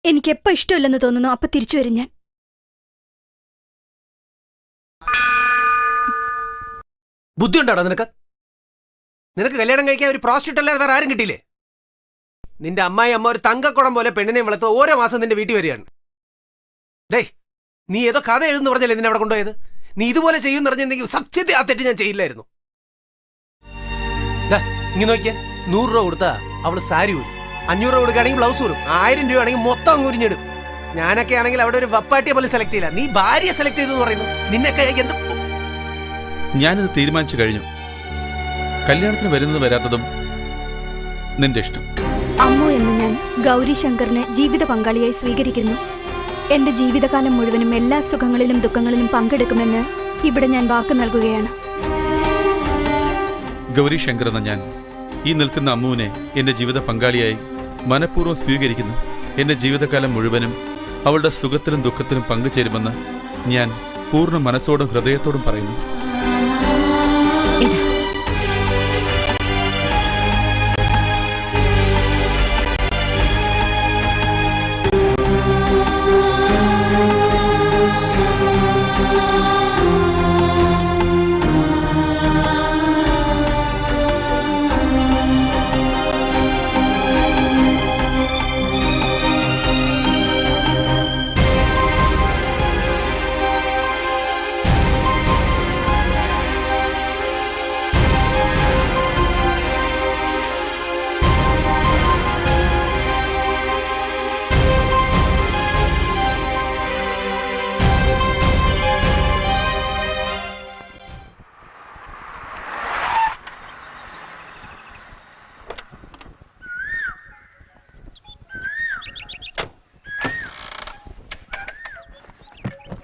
എനിക്കെപ്പോ ഇഷ്ടമില്ലെന്ന് തോന്നുന്നു അപ്പൊ തിരിച്ചു വരും ഞാൻ. ബുദ്ധിയുണ്ടാടോ നിനക്ക്? നിനക്ക് കല്യാണം കഴിക്കാൻ ഒരു പ്രോസ്റ്റിറ്റ്യൂട്ട് അല്ലാതെ വേറെ ആരും കിട്ടിയില്ലേ? നിന്റെ അമ്മായി അമ്മ ഒരു തങ്കക്കുടം പോലെ പെണ്ണിനെ വളർത്ത് ഓരോ മാസം നിന്റെ വീട്ടിൽ വരികയാണ്. ഡേയ്, നീ ഏതോ കഥ എഴുതുന്ന പറഞ്ഞല്ലേ നിന്നെ അവിടെ കൊണ്ടുപോയത്? നീ ഇതുപോലെ ചെയ്യുമെന്ന് പറഞ്ഞിരുന്നെങ്കിൽ സത്യത്തെ ആ തെറ്റ് ഞാൻ ചെയ്യില്ലായിരുന്നു. ഇങ്ങനെ നോക്കിയേ, 100 രൂപ കൊടുത്താ അവള് സാരി ഊരും, 500 രൂപ കൊടുക്കുകയാണെങ്കിൽ ബ്ലൗസ് ഊരും, 1000 രൂപ ആണെങ്കിൽ മൊത്തം അങ്ങ് ഉരിഞ്ഞിടും. ഞാനൊക്കെ ആണെങ്കിൽ അവിടെ ഒരു വപ്പാട്ടിയെ പോലെ സെലക്ട് ചെയ്യില്ല, നീ ഭാര്യയെ സെലക്ട് ചെയ്തു പറയുന്നു. നിന്നൊക്കെ എന്ത്? ഞാനിത് തീരുമാനിച്ചു കഴിഞ്ഞു. കല്യാണത്തിന് വരുന്നത് വരാത്തതും നിന്റെ ഇഷ്ടം. അമ്മു എന്ന് ഞാൻ ഗൗരി ശങ്കറിനെ ജീവിത പങ്കാളിയായി സ്വീകരിക്കുന്നു. എന്റെ ജീവിതകാലം മുഴുവനും എല്ലാ സുഖങ്ങളിലും ദുഃഖങ്ങളിലും പങ്കെടുക്കുമെന്ന് ഇവിടെ ഞാൻ വാക്ക് നൽകുകയാണ്. ഗൗരി ശങ്കർ എന്ന ഞാൻ ഈ നിൽക്കുന്ന അമ്മുവിനെ എന്റെ ജീവിത പങ്കാളിയായി മനഃപൂർവ്വം സ്വീകരിക്കുന്നു. എന്റെ ജീവിതകാലം മുഴുവനും അവളുടെ സുഖത്തിലും ദുഃഖത്തിലും പങ്കുചേരുമെന്ന് ഞാൻ പൂർണ്ണ മനസ്സോടും ഹൃദയത്തോടും പറയുന്നു. ഇതാ.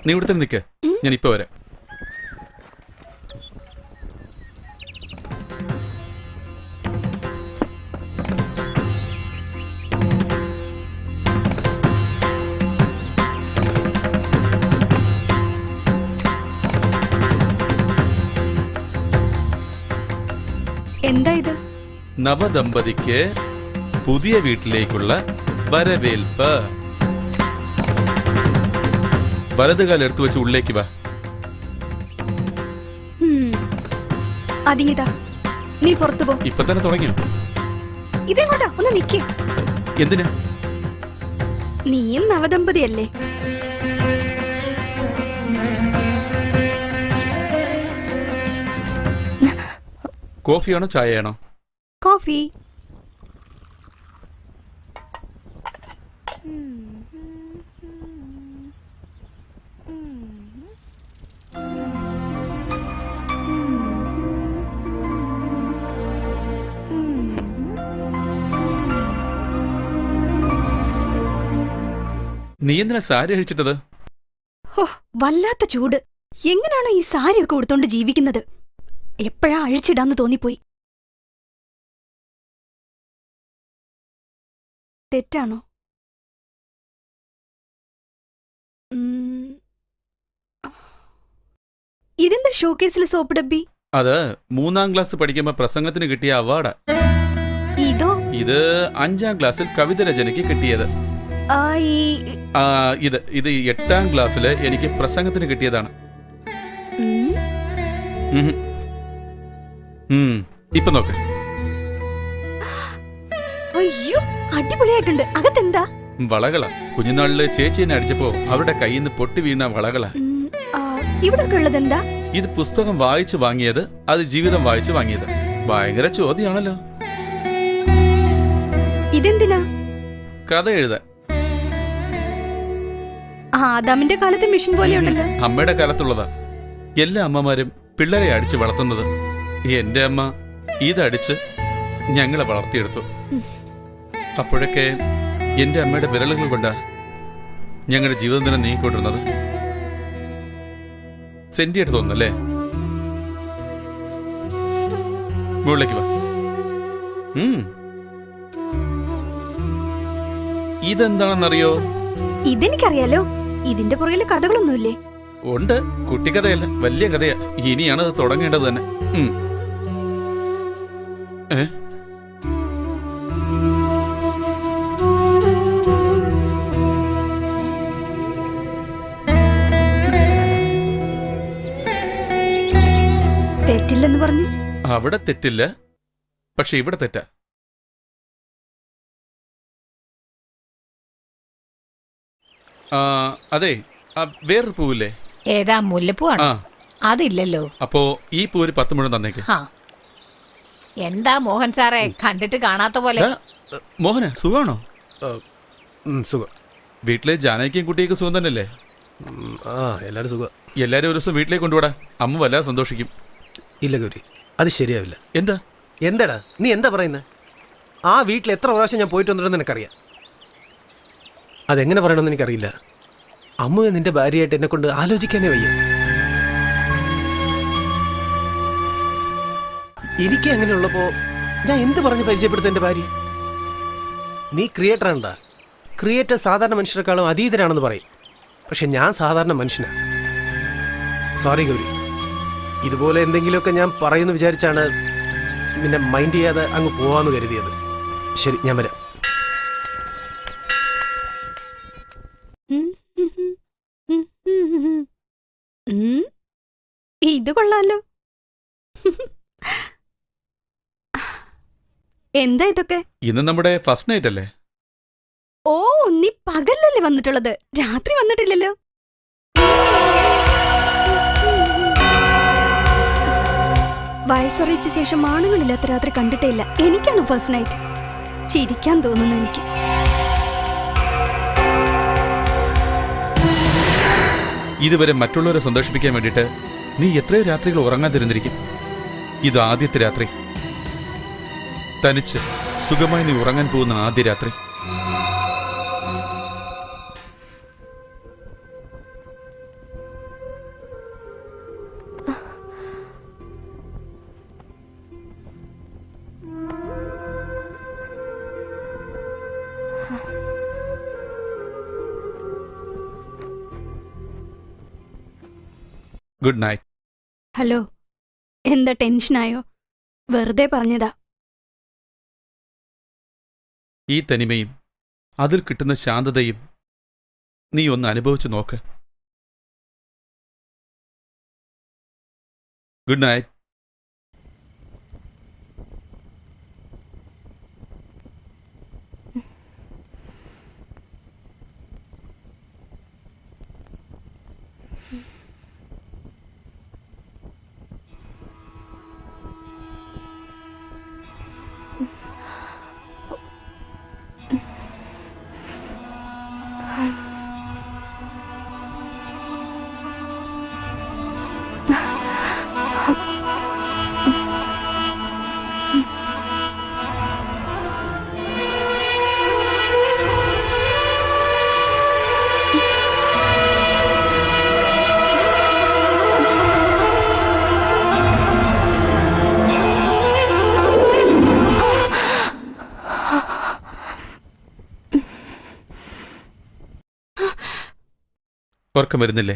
നീ ഇവിടെ തന്നെ നിൽക്ക്, ഞാൻ ഇപ്പൊ വരാം. എന്താ ഇത്? നവദമ്പതിക്ക് പുതിയ വീട്ടിലേക്കുള്ള വരവേൽപ്പ്. വലതുകാലം എടുത്തു വെച്ച് ഉള്ളിലേക്ക് വാ. അതിങ്ങിതാ, നീ പുറത്തു പോ. ഇപ്പൊ തന്നെ തുടങ്ങിയോ? ഇതെങ്ങോട്ടാ? ഒന്ന് നിക്ക്. എന്തിനാ? നീയും നവദമ്പതിയല്ലേ? കോഫിയാണോ ചായയാണോ? കോഫി. നീ എന്തിനാ സാരി അഴിച്ചിട്ടത്? ഹോ, വല്ലാത്ത ചൂട്. എങ്ങനെയാണോ ഈ സാരിയൊക്കെ ഉടുത്തോണ്ട് ജീവിക്കുന്നത്? എപ്പോഴാ അഴിച്ചിടാന്ന് തോന്നിപ്പോയി. തെറ്റാണോ? ഇതെന്താ ഷോക്കേസിലെ സോപ്പ് ഡബ്ബി? അത് 3-ാം ക്ലാസ് പഠിക്കുമ്പോ പ്രസംഗത്തിന് കിട്ടിയ അവാർഡാ. ഇതോ? ഇത് 5-ാം ക്ലാസ്സിൽ കവിത രചനയ്ക്ക് കിട്ടിയത്. ഇത് 8-ാം ക്ലാസ്സില് എനിക്ക് പ്രസംഗത്തിന് കിട്ടിയതാണ്. ഇപ്പൊ നോക്ക്. അയ്യോ, അടിപൊളിയായിട്ടുണ്ട്. അകത്തെന്താ? വളകള. കുഞ്ഞുനാളില് ചേച്ചി എന്നെ അടിച്ചപ്പോ അവരുടെ കയ്യിൽ നിന്ന് പൊട്ടി വീണ വളകള. ഇവിടൊക്കെ ഉള്ളതെന്താ? ഇത് പുസ്തകം വായിച്ചു വാങ്ങിയത്, അത് ജീവിതം വായിച്ചു വാങ്ങിയത്. ഭയങ്കര ചോദ്യമാണല്ലോ. ഇതെന്തിനാ? കഥ എഴുതാൻ. ആദാമിന്റെ കാലത്തെ മിഷൻ പോലെയുണ്ടല്ലോ. അമ്മയുടെ കാലത്തുള്ളതാ. എല്ലാ അമ്മമാരും പിള്ളേരെ അടിച്ച് വളർത്തുന്നത്. എന്റെ അമ്മ ഇതടിച്ച് ഞങ്ങളെ വളർത്തിയെടുത്തു. അപ്പോഴൊക്കെ എന്റെ അമ്മയുടെ വിരലുകൾ കൊണ്ടാ ഞങ്ങളുടെ ജീവിതം തന്നെ നീങ്ങിക്കൊണ്ടിരുന്നത്. സെന്റി എടുത്ത് തോന്നല്ലേ? മുകളിലേക്ക് വാ. ഇതെന്താണെന്നറിയോ? ഇതെനിക്കറിയാലോ. ഇതിന്റെ പുറകില് കഥകളൊന്നുമില്ലേ? ഉണ്ട്. കുട്ടിക്കഥയല്ല, വലിയ കഥയാ. ഇനിയാണത് തുടങ്ങേണ്ടത് തന്നെ. തെറ്റില്ലെന്ന് പറഞ്ഞു. അവിടെ തെറ്റില്ല, പക്ഷെ ഇവിടെ തെറ്റാ. അതെ, വേറൊരു പൂവില്ലേ? ഏതാ, മുല്ലപ്പൂവാണോ? ആ, അതില്ലല്ലോ. അപ്പോ ഈ പൂ ഒരു 10 മുഴം തന്നേക്ക്. ആ, എന്താ മോഹൻ സാറേ കണ്ടിട്ട് കാണാത്ത പോലെ? മോഹന, സുഖമാണോ? സുഖം. വീട്ടിലെ ജാനകിയും കുട്ടിയൊക്കെ സുഖം തന്നെയല്ലേ? ആ, എല്ലാവരും സുഖം. എല്ലാരും ഒരു ദിവസം വീട്ടിലേക്ക് കൊണ്ടുപോടാ, അമ്മ വല്ലാതെ സന്തോഷിക്കും. ഇല്ല ഗൗരി, അത് ശരിയാവില്ല. എന്താ? എന്താടാ നീ എന്താ പറയുന്നത്? ആ വീട്ടിൽ എത്ര പ്രാവശ്യം ഞാൻ പോയിട്ട് വന്നിട്ടെന്ന് എനിക്കറിയാം. അതെങ്ങനെ പറയണമെന്ന് എനിക്കറിയില്ല. അമ്മ നിന്റെ ഭാര്യയായിട്ട് എന്നെ കൊണ്ട് ആലോചിക്കാനേ വയ്യ. എനിക്ക് അങ്ങനെയുള്ളപ്പോ ഞാൻ എന്ത് പറഞ്ഞ് പരിചയപ്പെടുത്ത എന്റെ ഭാര്യ? നീ ക്രിയേറ്റർ ആണ്ടാ. ക്രിയേറ്റർ സാധാരണ മനുഷ്യരെക്കാളും അതീതരാണെന്ന് പറയും. പക്ഷെ ഞാൻ സാധാരണ മനുഷ്യനാണ്. സോറി ഗൗരി, ഇതുപോലെ എന്തെങ്കിലുമൊക്കെ ഞാൻ പറയുമെന്ന് വിചാരിച്ചാണ് നിന്നെ മൈൻഡ് ചെയ്യാതെ അങ്ങ് പോവാന്ന് കരുതിയത്. ശരി, ഞാൻ വരാം. ഇത് കൊള്ളാലോ. എന്താ ഇതൊക്കെ? ഇന്ന് നമ്മുടെ ഫസ്റ്റ് നൈറ്റ് അല്ലേ? ഓ, നീ പകലല്ലേ വന്നിട്ടുള്ളത്, രാത്രി വന്നിട്ടില്ലല്ലോ. വയസ്സറിയിച്ച ശേഷം ആണുങ്ങളില്ലാത്ത രാത്രി കണ്ടിട്ടേ ഇല്ല. എനിക്കാണ് ഫസ്റ്റ് നൈറ്റ്. ചിരിക്കാൻ തോന്നുന്നു എനിക്ക്. ഇതുവരെ മറ്റുള്ളവരെ സന്തോഷിപ്പിക്കാൻ വേണ്ടിയിട്ട് നീ എത്രയോ രാത്രികൾ ഉറങ്ങാതിരുന്നിരിക്കും. ഇത് ആദ്യത്തെ രാത്രി. തനിച്ച് സുഖമായി നീ ഉറങ്ങാൻ പോകുന്ന ആദ്യ രാത്രി. Good night. ഹലോ, എന്താ ടെൻഷനായോ? വെറുതെ പറഞ്ഞതാ. ഈ തനിമയും അതിൽ കിട്ടുന്ന ശാന്തതയും നീ ഒന്ന് അനുഭവിച്ചു നോക്ക്. Good night. ഉറക്കം വരുന്നില്ലേ?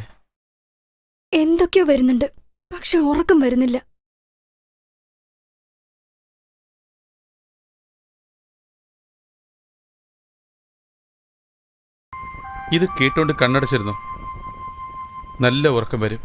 എന്തൊക്കെയോ വരുന്നുണ്ട്, പക്ഷെ ഉറക്കം വരുന്നില്ല. ഇത് കേട്ടോണ്ട് കണ്ണടച്ചിരുന്നു. നല്ല ഉറക്കം വരും.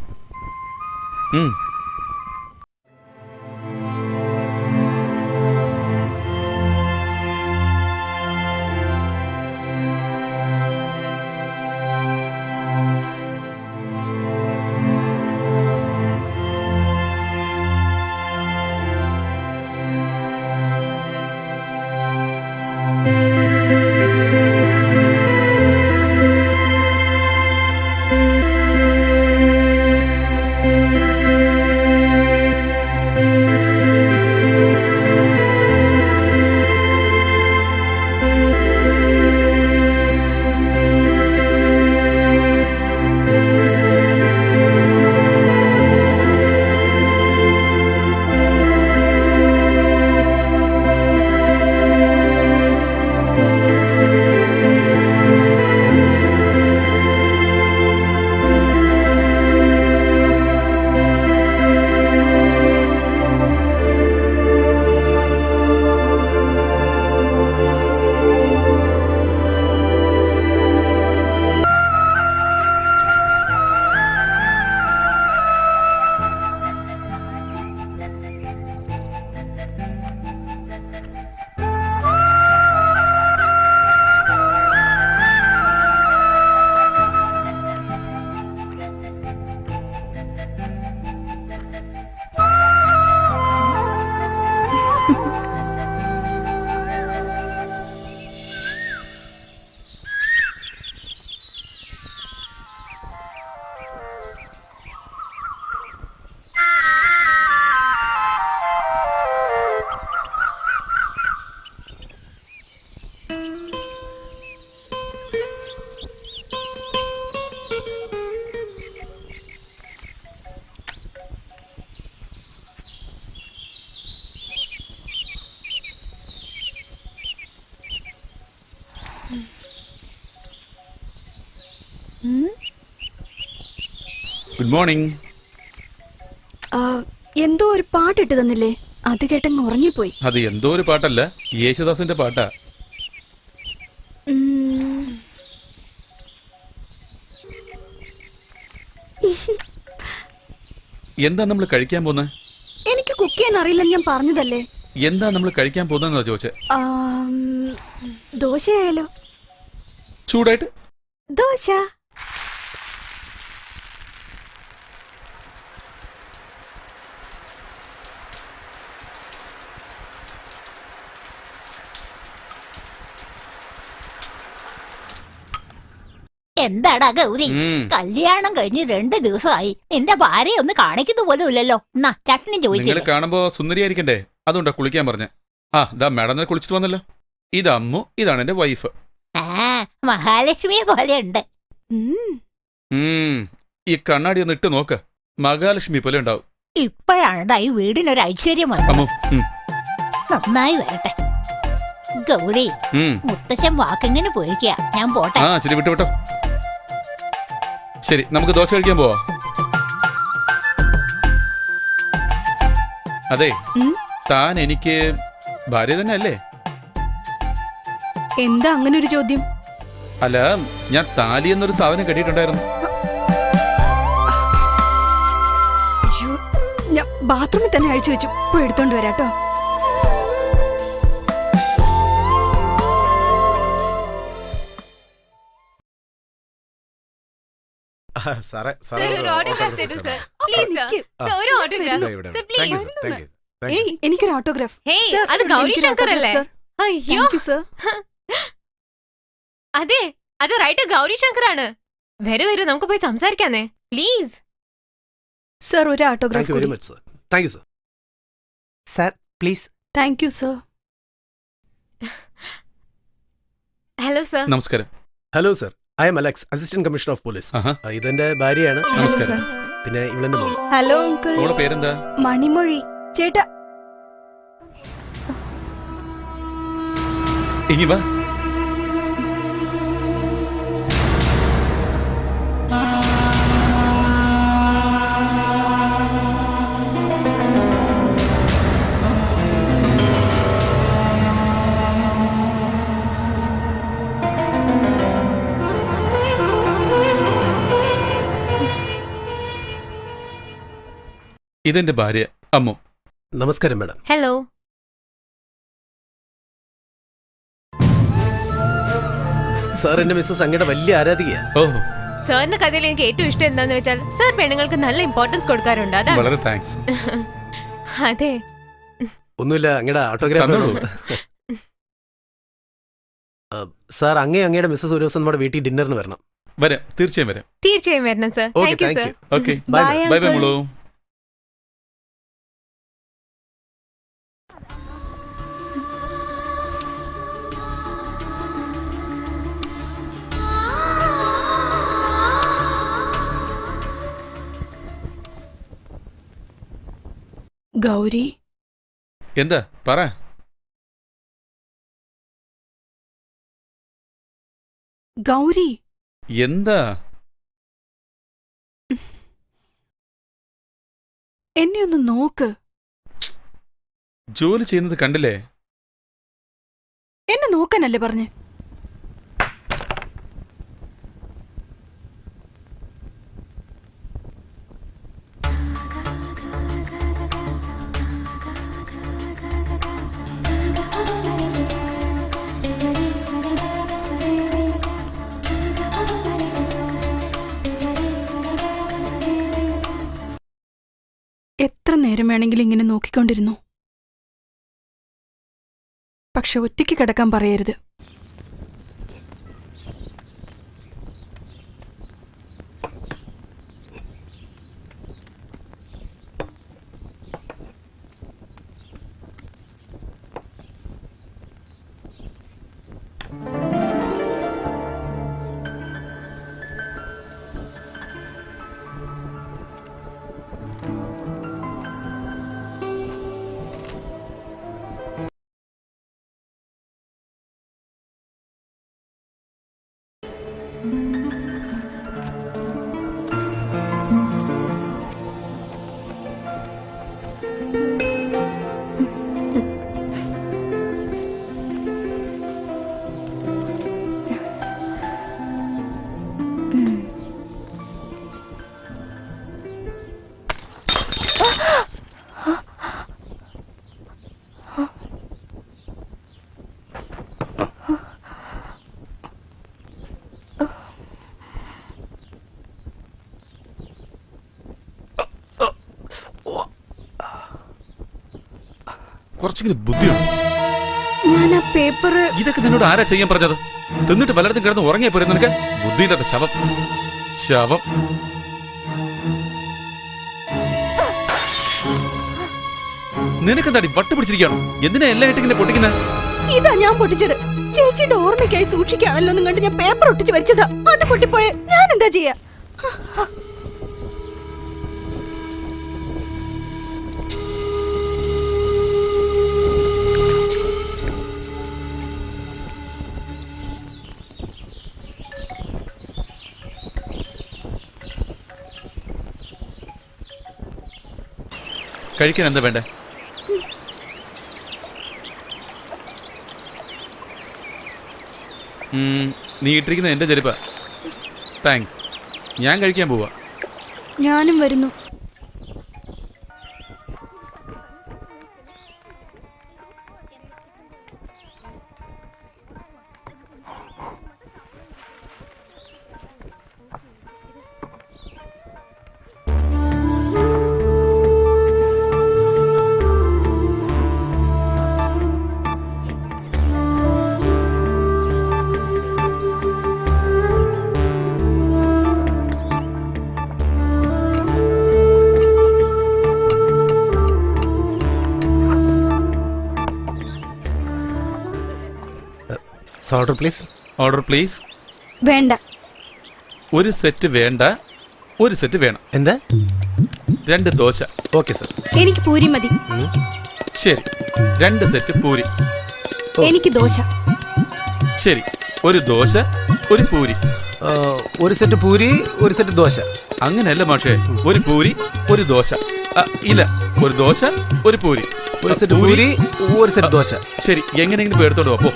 Good morning. ആ, എന്തോ ഒരു പാട്ടിട്ട് തന്നില്ലേ, അത് കേട്ടങ്ങ് ഉറങ്ങിപ്പോയി. അത് എന്തോ ഒരു പാട്ടല്ല, യേശുദാസിന്റെ പാട്ടാ. ഉം. എന്താ നമ്മൾ കഴിക്കാൻ പോകുന്നത്? എനിക്ക് കുക്ക് ചെയ്യാൻ അറിയില്ലെന്ന് ഞാൻ പറഞ്ഞതല്ലേ. എന്താ നമ്മൾ കഴിക്കാൻ പോകുന്നതെന്നാ ചോദിച്ചേ. ആം, ദോശയായാലോ? ചൂടായിട്ട്. ദോശ. എന്താടാ ഗൗരി, ഉം. കല്യാണം കഴിഞ്ഞ് 2 ദിവസമായി, നിന്റെ ഭാര്യ ഒന്ന് കാണിക്കുന്ന പോലും ഇല്ലല്ലോ. എന്നാ ചട്നി നിങ്ങൾ ചോദിച്ചില്ലേ? കാണുമ്പോ സുന്ദരിയായിരിക്കണ്ടേ, അതുകൊണ്ടാ കുളിക്കാൻ പറഞ്ഞ. ആ ദാ മാഡം തന്നെ കുളിച്ചിട്ട് വന്നല്ലോ. ഇത് അമ്മു, ഇതാണ് എന്റെ വൈഫ്. ആ, മഹാലക്ഷ്മിയെ പോലെ ഉണ്ട്. ഉം. ഈ കണ്ണാടി ഒന്ന് ഇട്ട് നോക്ക്, മഹാലക്ഷ്മി പോലെ ഉണ്ടാവും. ഇപ്പോഴാണ് ഈ വീടിനൊരു ഐശ്വര്യം വന്നത്. അമ്മു. നന്നായി വരട്ടെ. ഗൗരി, മുത്തശ്ശൻ വാക്കിങ്ങിന് പോയിരിക്കുക, ഞാൻ പോട്ടെ. ആ ശരി, വിട്ടോ വിട്ടോ. ശരി, നമുക്ക് ദോശ കഴിക്കാൻ പോവാ. അതെ, ഉം. താൻ എനിക്ക് ഭാര്യ തന്നെ അല്ലേ? എന്താ അങ്ങനെ ഒരു ചോദ്യം? അല്ല, ഞാൻ താലി എന്നൊരു സാധനം കെട്ടിയിട്ടുണ്ടായിരുന്നു. അയ്യോ, ഞാൻ ബാത്റൂമിൽ തന്നെ അഴിച്ചു വെച്ചു, പോയി എടുത്തോണ്ട് വരാട്ടോ. സാറേ സർ, ഒരു ഓട്ടോഗ്രാഫ് തരൂ സർ. Please sir. സർ, ഒരു ഓട്ടോഗ്രാഫ് സർ, പ്ലീസ്. ഏയ്, എനിക്കൊരു ഓട്ടോഗ്രാഫ്. ഹേയ്, സർ, അത് ഗൗരി എനിക്കൊരു ശങ്കർ autograph, അല്ലേ? സർ. അയ്യോ, Thank you, sir. അതെ, അത് റൈറ്റർ ഗൗരി ശങ്കർ ആണ്. വരൂ വരൂ, നമുക്ക് പോയി സംസാരിക്കാന്നേ, പ്ലീസ്. സർ, ഒരു താങ്ക് ഓട്ടോഗ്രാഫ് യു വെരി കൂടി. Much sir. Thank you sir. Sir please. Thank you sir. Hello sir. നമസ്കാരം. Hello sir, I'm Alex, assistant commissioner of police. ആഹാ. ഇതെന്റെ ഭാര്യയാണ്. നമസ്കാരം. പിന്നെ ഇവളെന്റെ മോള്. Hello uncle. മോളുടെ പേരെന്താ? മണിമൊഴി. ചേട്ടാ, ഇനി വാ. ഇതെന്റെ ഭാര്യ അമ്മു. നമസ്കാരം മാഡം. ഹലോ. സാർ എന്റെ മിസ്സസ് അങ്ങയുടെ വലിയ ആരാധികയാണ്. ഓ, സാറിന്റെ കഥയിൽ എനിക്ക് ഏറ്റവും ഇഷ്ടം എന്താന്ന് വെച്ചാൽ സാർ പെണ്ണുങ്ങൾക്ക് നല്ല ഇമ്പോർട്ടൻസ് കൊടുക്കാറുണ്ട്, അതാണ്. വളരെ താങ്ക്സ്. അതെ. ഒന്നുമില്ല, അങ്ങയുടെ ഓട്ടോഗ്രാഫ്. തന്നോളൂ. സാർ അങ്ങയുടെ മിസ്സസ് ഒരു ദിവസം നമ്മുടെ വീട്ടിൽ ഡിന്നറിന് വരണം. വരാം, തീർച്ചയായും വരാം. തീർച്ചയായും വരണം sir. Okay, thank you thank sir. You. Okay, bye Bye, bye bye uncle. മോളൂ. ഗൗരി. എന്താ പറ. ഗൗരി, എന്താ? എന്നെ ഒന്ന് നോക്ക്. ജോലി ചെയ്യുന്നത് കണ്ടില്ലേ? എന്നെ നോക്കാനല്ലേ പറഞ്ഞേ? എത്ര നേരം വേണമെങ്കിലും ഇങ്ങനെ നോക്കിക്കൊണ്ടിരുന്നു. പക്ഷെ ഒറ്റയ്ക്ക് കിടക്കാൻ പറയരുത്. കുറച്ചെങ്കിലും ബുദ്ധിയുണ്ട്. ഞാൻ ആ പേപ്പർ ഇതൊക്കെ നിന്നോട് ആരാ ചെയ്യാൻ പറഞ്ഞത്? തിന്നിട്ട് പലയിടത്തും കിടന്ന് ഉറങ്ങിയ പോരെ നിനക്ക്? ബുദ്ധിയില്ലാത്ത ശവം. ശവം. നിനക്കെന്താടി വട്ട് പിടിച്ചിരിക്കുകയാണോ? എന്തിനാ എല്ലാം ഇട്ട് ഇങ്ങനെ പൊട്ടിക്കുന്നത്? ഇതാ ഞാൻ പൊട്ടിച്ചത്. ചേച്ചിയുടെ ഓർമ്മയ്ക്കായി സൂക്ഷിക്കാണല്ലോ എന്ന് കണ്ട് ഞാൻ പേപ്പർ ഒട്ടിച്ച് വെച്ചതാ. അത് പൊട്ടിപ്പോയെ ഞാൻ എന്താ ചെയ്യാ? കഴിക്കാൻ എന്താ വേണ്ടേ? നീ ഇട്ടിരിക്കുന്ന എന്റെ ചെരുപ്പാ. താങ്ക്സ്. ഞാൻ കഴിക്കാൻ പോവാ. ഞാനും വരുന്നു. Order please. Order please. വേണ്ട. ഒരു സെറ്റ് വേണ്ട, ഒരു സെറ്റ് വേണം. എന്താ? 2 ദോശ. Okay sir. എനിക്ക് പൂരി മതി. ശരി. 2 സെറ്റ് പൂരി. എനിക്ക് ദോശ. ശരി. ഒരു ദോശ, ഒരു പൂരി. ഒരു സെറ്റ് പൂരി, ഒരു സെറ്റ് ദോശ. അങ്ങനെയല്ല മാഷേ. ഒരു പൂരി, ഒരു ദോശ. ഇല്ല, ഒരു ദോശ, ഒരു പൂരി. ഒരു സെറ്റ് പൂരി, ഒരു സെറ്റ് ദോശ. ശരി, എങ്ങനെയെങ്കിലും എടുത്തോളൂ. അപ്പോ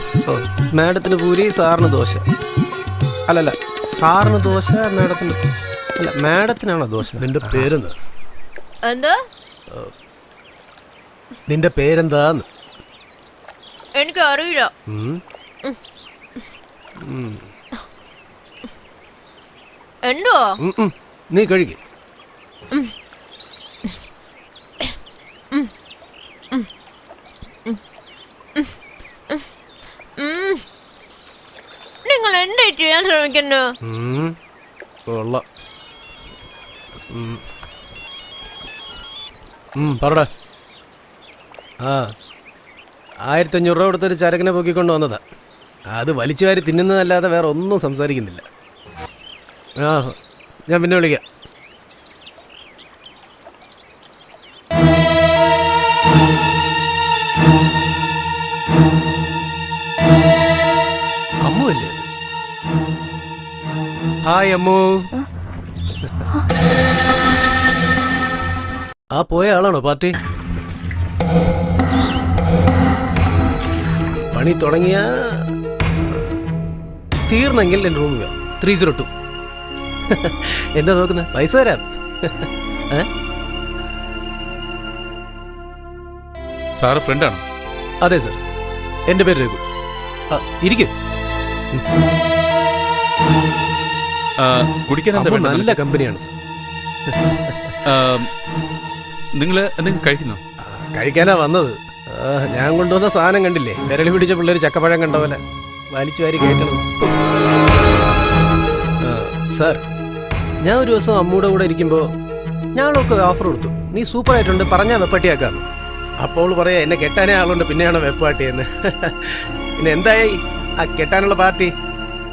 മാഡത്തിന് പൂരി, സാറിന് ദോശ. അല്ലല്ല, സാറിന് ദോശ, മാഡത്തിന് അല്ല, മാഡത്തിനാണോ ദോശ? നിന്റെ പേരെന്താ? എന്താ? നിന്റെ പേരെന്താന്ന്? എനിക്ക് അറിയില്ല. എന്തോ? നീ കഴിക്കും. നിങ്ങൾ എന്താ ചെയ്യാൻ ശ്രമിക്കുന്നു? കൊള്ളാം. പറടാ. 1500 രൂപ കൊടുത്തൊരു ചരക്കിനെ പൊക്കിക്കൊണ്ട് വന്നതാ. അത് വലിച്ചു വാരി തിന്നുന്നതല്ലാതെ വേറെ ഒന്നും സംസാരിക്കുന്നില്ല. ഞാൻ പിന്നെ വിളിക്കാം. അമ്മു അല്ലേ? ഹായ് അമ്മു. ആ പോയ ആളാണോ പാർട്ടി? പണി തുടങ്ങിയ തീർന്നെങ്കിൽ എൻ്റെ റൂമിൽ 302. എന്താ നോക്കുന്നത്? പൈസ തരാം. സാറ് ഫ്രണ്ടാണോ? അതെ സർ, എൻ്റെ പേര് രഘു. ഇരിക്കും. കുടിക്കാൻ എന്താ വേണ്ടത്? നല്ല കമ്പനിയാണ് സർ. നിങ്ങൾ എന്തെങ്കിലും കഴിക്കുന്നോ? കഴിക്കാനാ വന്നത്. ഞാൻ കൊണ്ടുവന്ന സാധനം കണ്ടില്ലേ? വിരളി പിടിച്ച പിള്ളേർ ചക്കപ്പഴം കണ്ട പോലെ വലിച്ചു വാരി കയറ്റണം. സാർ, ഞാൻ ഒരു ദിവസം അമ്മൂടെ കൂടെ ഇരിക്കുമ്പോൾ ഞങ്ങളൊക്കെ ഓഫർ കൊടുത്തു. നീ സൂപ്പറായിട്ടുണ്ട്, പറഞ്ഞാൽ വെപ്പാട്ടിയാക്കാന്ന്. അപ്പോൾ പറയാ എന്നെ കെട്ടാനേ ആളുണ്ട്, പിന്നെയാണ് വെപ്പാട്ടിയെന്ന്. പിന്നെ എന്തായി ആ കെട്ടാനുള്ള പാർട്ടി?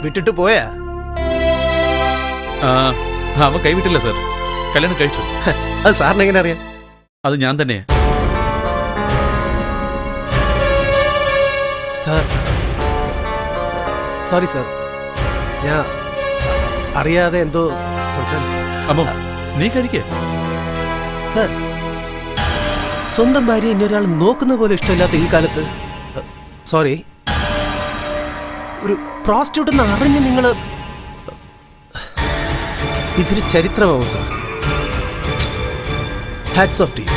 വിട്ടിട്ട് പോയാ? അവൻ കൈവിട്ടില്ല സാർ. കല്യാണം കഴിച്ചു. അത് സാറിന് എങ്ങനെ അറിയാം? അത് ഞാൻ തന്നെയാ സാർ. സോറി സാർ, ഞാൻ അറിയാതെ എന്തോ സംസാരിച്ചു. അമ്മോ, നീ കഴിക്കേ. സാർ, സ്വന്തം ഭാര്യ എന്നെ ഒരാൾ നോക്കുന്ന പോലെ ഇഷ്ടമില്ലാത്ത ഈ കാലത്ത്, സോറി, ഒരു പ്രോസ്റ്റിറ്റ്യൂട്ട് എന്ന് അറിഞ്ഞ് നിങ്ങൾ, ഇതൊരു ചരിത്രമാവും sir. Hats off to you.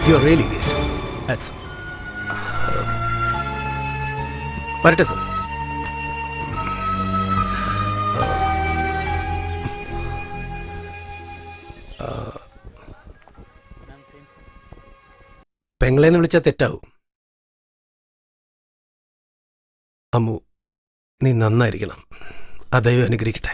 You are really great. Hats off. വരട്ടെ സാർ. പെങ്ങളെന്ന് വിളിച്ചാൽ തെറ്റാവും. അമ്മു, നീ നന്നായിരിക്കണം. ആ ദൈവം അനുഗ്രഹിക്കട്ടെ.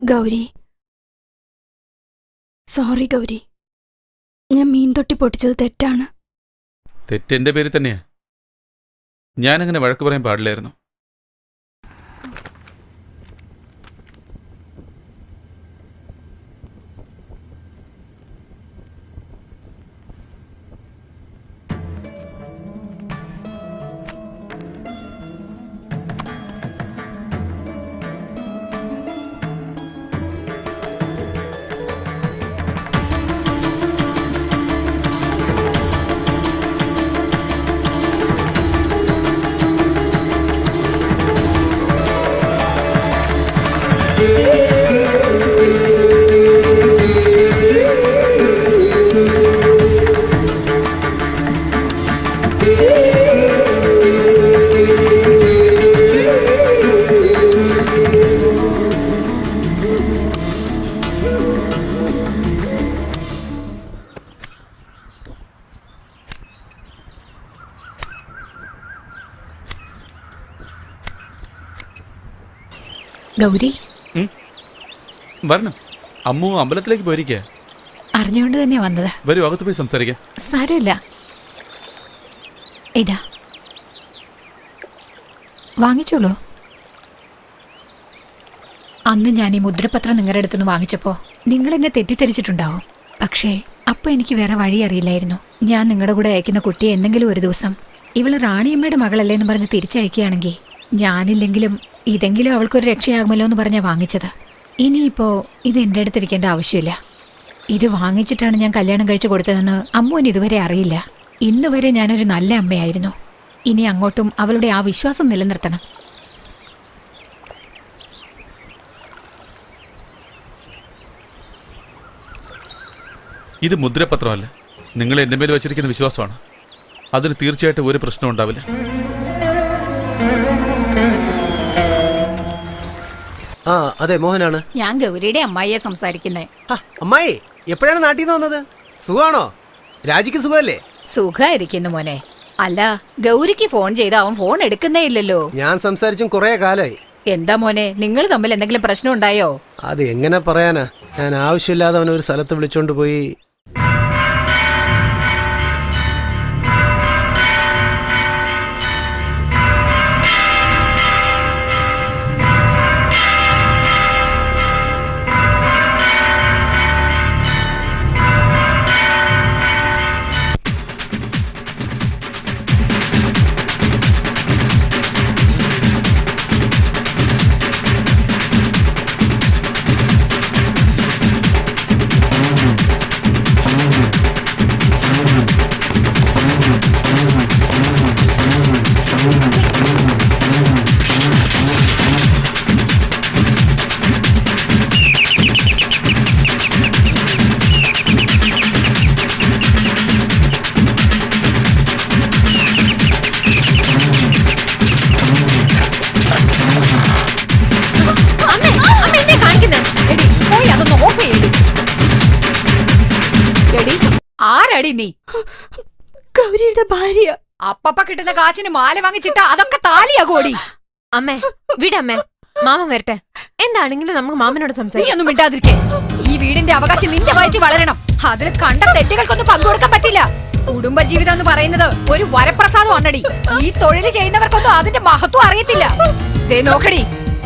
ഗൗരി, സോറി ഗൗരി, ഞാൻ മീൻ തൊട്ടി പൊട്ടിച്ചത് തെറ്റാണ്. തെറ്റെന്റെ പേര് തന്നെയാ. ഞാനങ്ങനെ വഴക്ക് പറയാൻ പാടില്ലായിരുന്നു. ഗൗരി, വരണം. അമ്മു അമ്പലത്തിലേക്ക് പോയിരിക്കുക. അറിഞ്ഞുകൊണ്ട് തന്നെ വന്നത്. വരൂ, അകത്ത് പോയി സംസാരിക്കാം. സാരമില്ല. ഇതാ വാങ്ങിച്ചോളൂ. അന്ന് ഞാൻ ഈ മുദ്രപത്രം നിങ്ങളുടെ അടുത്തുനിന്ന് വാങ്ങിച്ചപ്പോ നിങ്ങൾ എന്നെ തെറ്റിദ്ധരിച്ചിട്ടുണ്ടാവും. പക്ഷേ അപ്പൊ എനിക്ക് വേറെ വഴി അറിയില്ലായിരുന്നു. ഞാൻ നിങ്ങളുടെ കൂടെ അയക്കുന്ന കുട്ടിയെ എന്തെങ്കിലും ഒരു ദിവസം ഇവള് റാണിയമ്മയുടെ മകളല്ലേ എന്ന് പറഞ്ഞ് തിരിച്ചയക്കുകയാണെങ്കിൽ ഞാനില്ലെങ്കിലും ഇതെങ്കിലും അവൾക്കൊരു രക്ഷയാകുമല്ലോ എന്ന് പറഞ്ഞാ വാങ്ങിച്ചത്. ഇനിയിപ്പോ ഇത് എന്റെ അടുത്തിരിക്കേണ്ട ആവശ്യമില്ല. ഇത് വാങ്ങിച്ചിട്ടാണ് ഞാൻ കല്യാണം കഴിച്ചു കൊടുത്തതെന്ന് അമ്മുവിന് ഇതുവരെ അറിയില്ല. ഇന്ന് വരെ ഞാനൊരു നല്ല അമ്മയായിരുന്നു. ഇനി അങ്ങോട്ടും അവളുടെ ആ വിശ്വാസം നിലനിർത്തണം. ഇത് മുദ്രപത്രമല്ല, നിങ്ങൾ എൻ്റെ മേൽ വെച്ചിരിക്കുന്ന വിശ്വാസമാണ്. അതിന് തീർച്ചയായിട്ടും ഒരു പ്രശ്നം ഉണ്ടാവില്ല. ആ അതെ, മോഹനാണ്. ഞാൻ ഗൗരിയുടെ അമ്മായിയെ സംസാരിക്കുന്നേ. അമ്മായി, എപ്പോഴാണ് നാട്ടിൽ നിന്ന് വന്നത്? സുഖമാണോ? രാജിക്ക് സുഖമല്ലേ? സുഖായിരിക്കുന്നു മോനെ. അല്ല, ഗൗരിക്ക് ഫോൺ ചെയ്ത അവൻ ഫോൺ എടുക്കുന്നേ ഇല്ലല്ലോ. ഞാൻ സംസാരിച്ചും കുറെ കാലമായി. എന്താ മോനെ, നിങ്ങൾ തമ്മിൽ എന്തെങ്കിലും പ്രശ്നം ഉണ്ടായോ? അത് എങ്ങനെ പറയാനാ? ഞാൻ ആവശ്യമില്ലാതെ അവനെ ഒരു സ്ഥലത്ത് വിളിച്ചോണ്ട് പോയി. ആരടി നീ? ഗൗരിയുടെ ഭാര്യ. അപ്പപ്പ കിട്ടുന്ന കാശിന് മാല വാങ്ങിച്ചിട്ടാ അതൊക്കെ താലിയാകോടി. അമ്മേ വിടമ്മേ, മാമൻ വരട്ടെ. എന്താണെങ്കിലും നമുക്ക് മാമനോട് നീ സംസാരിക്കാം. ഒന്നും മിണ്ടാതിരിക്കേ. ഈ വീടിന്റെ അവകാശം നിന്റെ വയറ്റിൽ വളരണം. അതിൽ കണ്ട തെറ്റുകൾക്കൊന്നും പങ്കുകൊടുക്കാൻ പറ്റില്ല. കുടുംബജീവിതം എന്ന് പറയുന്നത് ഒരു വരപ്രസാദം ആണടി. ഈ തൊഴിൽ ചെയ്യുന്നവർക്കൊന്നും അതിന്റെ മഹത്വം അറിയത്തില്ല. ദേ നോക്കടി,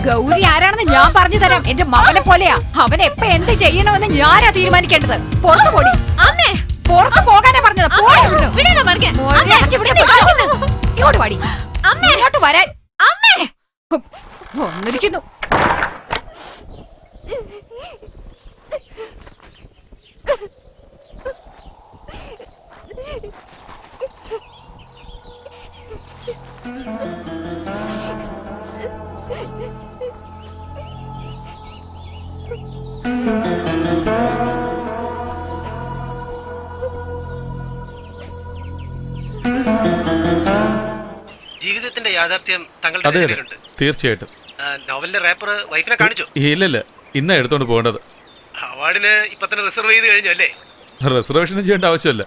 ഗൗരി ആരാണെന്ന് ഞാൻ പറഞ്ഞു തരാം. എന്റെ മകനെ പോലെയാ. അവൻ എപ്പ എന്ത് ചെയ്യണമെന്ന് ഞാനാ തീരുമാനിക്കേണ്ടത്. പുറത്തു പോടി. അമ്മേ, പുറത്തു പോകാനാ പറഞ്ഞത്. വിടണോ മറിക്കാൻ? ഇങ്ങോട്ട് പാടി. അമ്മേ, ഇങ്ങോട്ട് വരാൻ. അമ്മേ. വന്നിരിക്കുന്നു. ജീവിതത്തിന്റെ യാഥാർത്ഥ്യം അതെ താങ്കളുടെ അതെ കയ്യിലുണ്ട്. തീർച്ചയായിട്ടും. നോവലിന്റെ റേപ്പർ വൈഫിനെ കാണിച്ചു. ഇല്ലില്ല, ഇന്നാ എടുത്തോണ്ട് പോകേണ്ടത്. അവാർഡിന് ഇപ്പൊ തന്നെ റിസർവ് ചെയ്ത് കഴിഞ്ഞു അല്ലേ? റിസർവേഷനും ചെയ്യേണ്ട ആവശ്യമില്ല.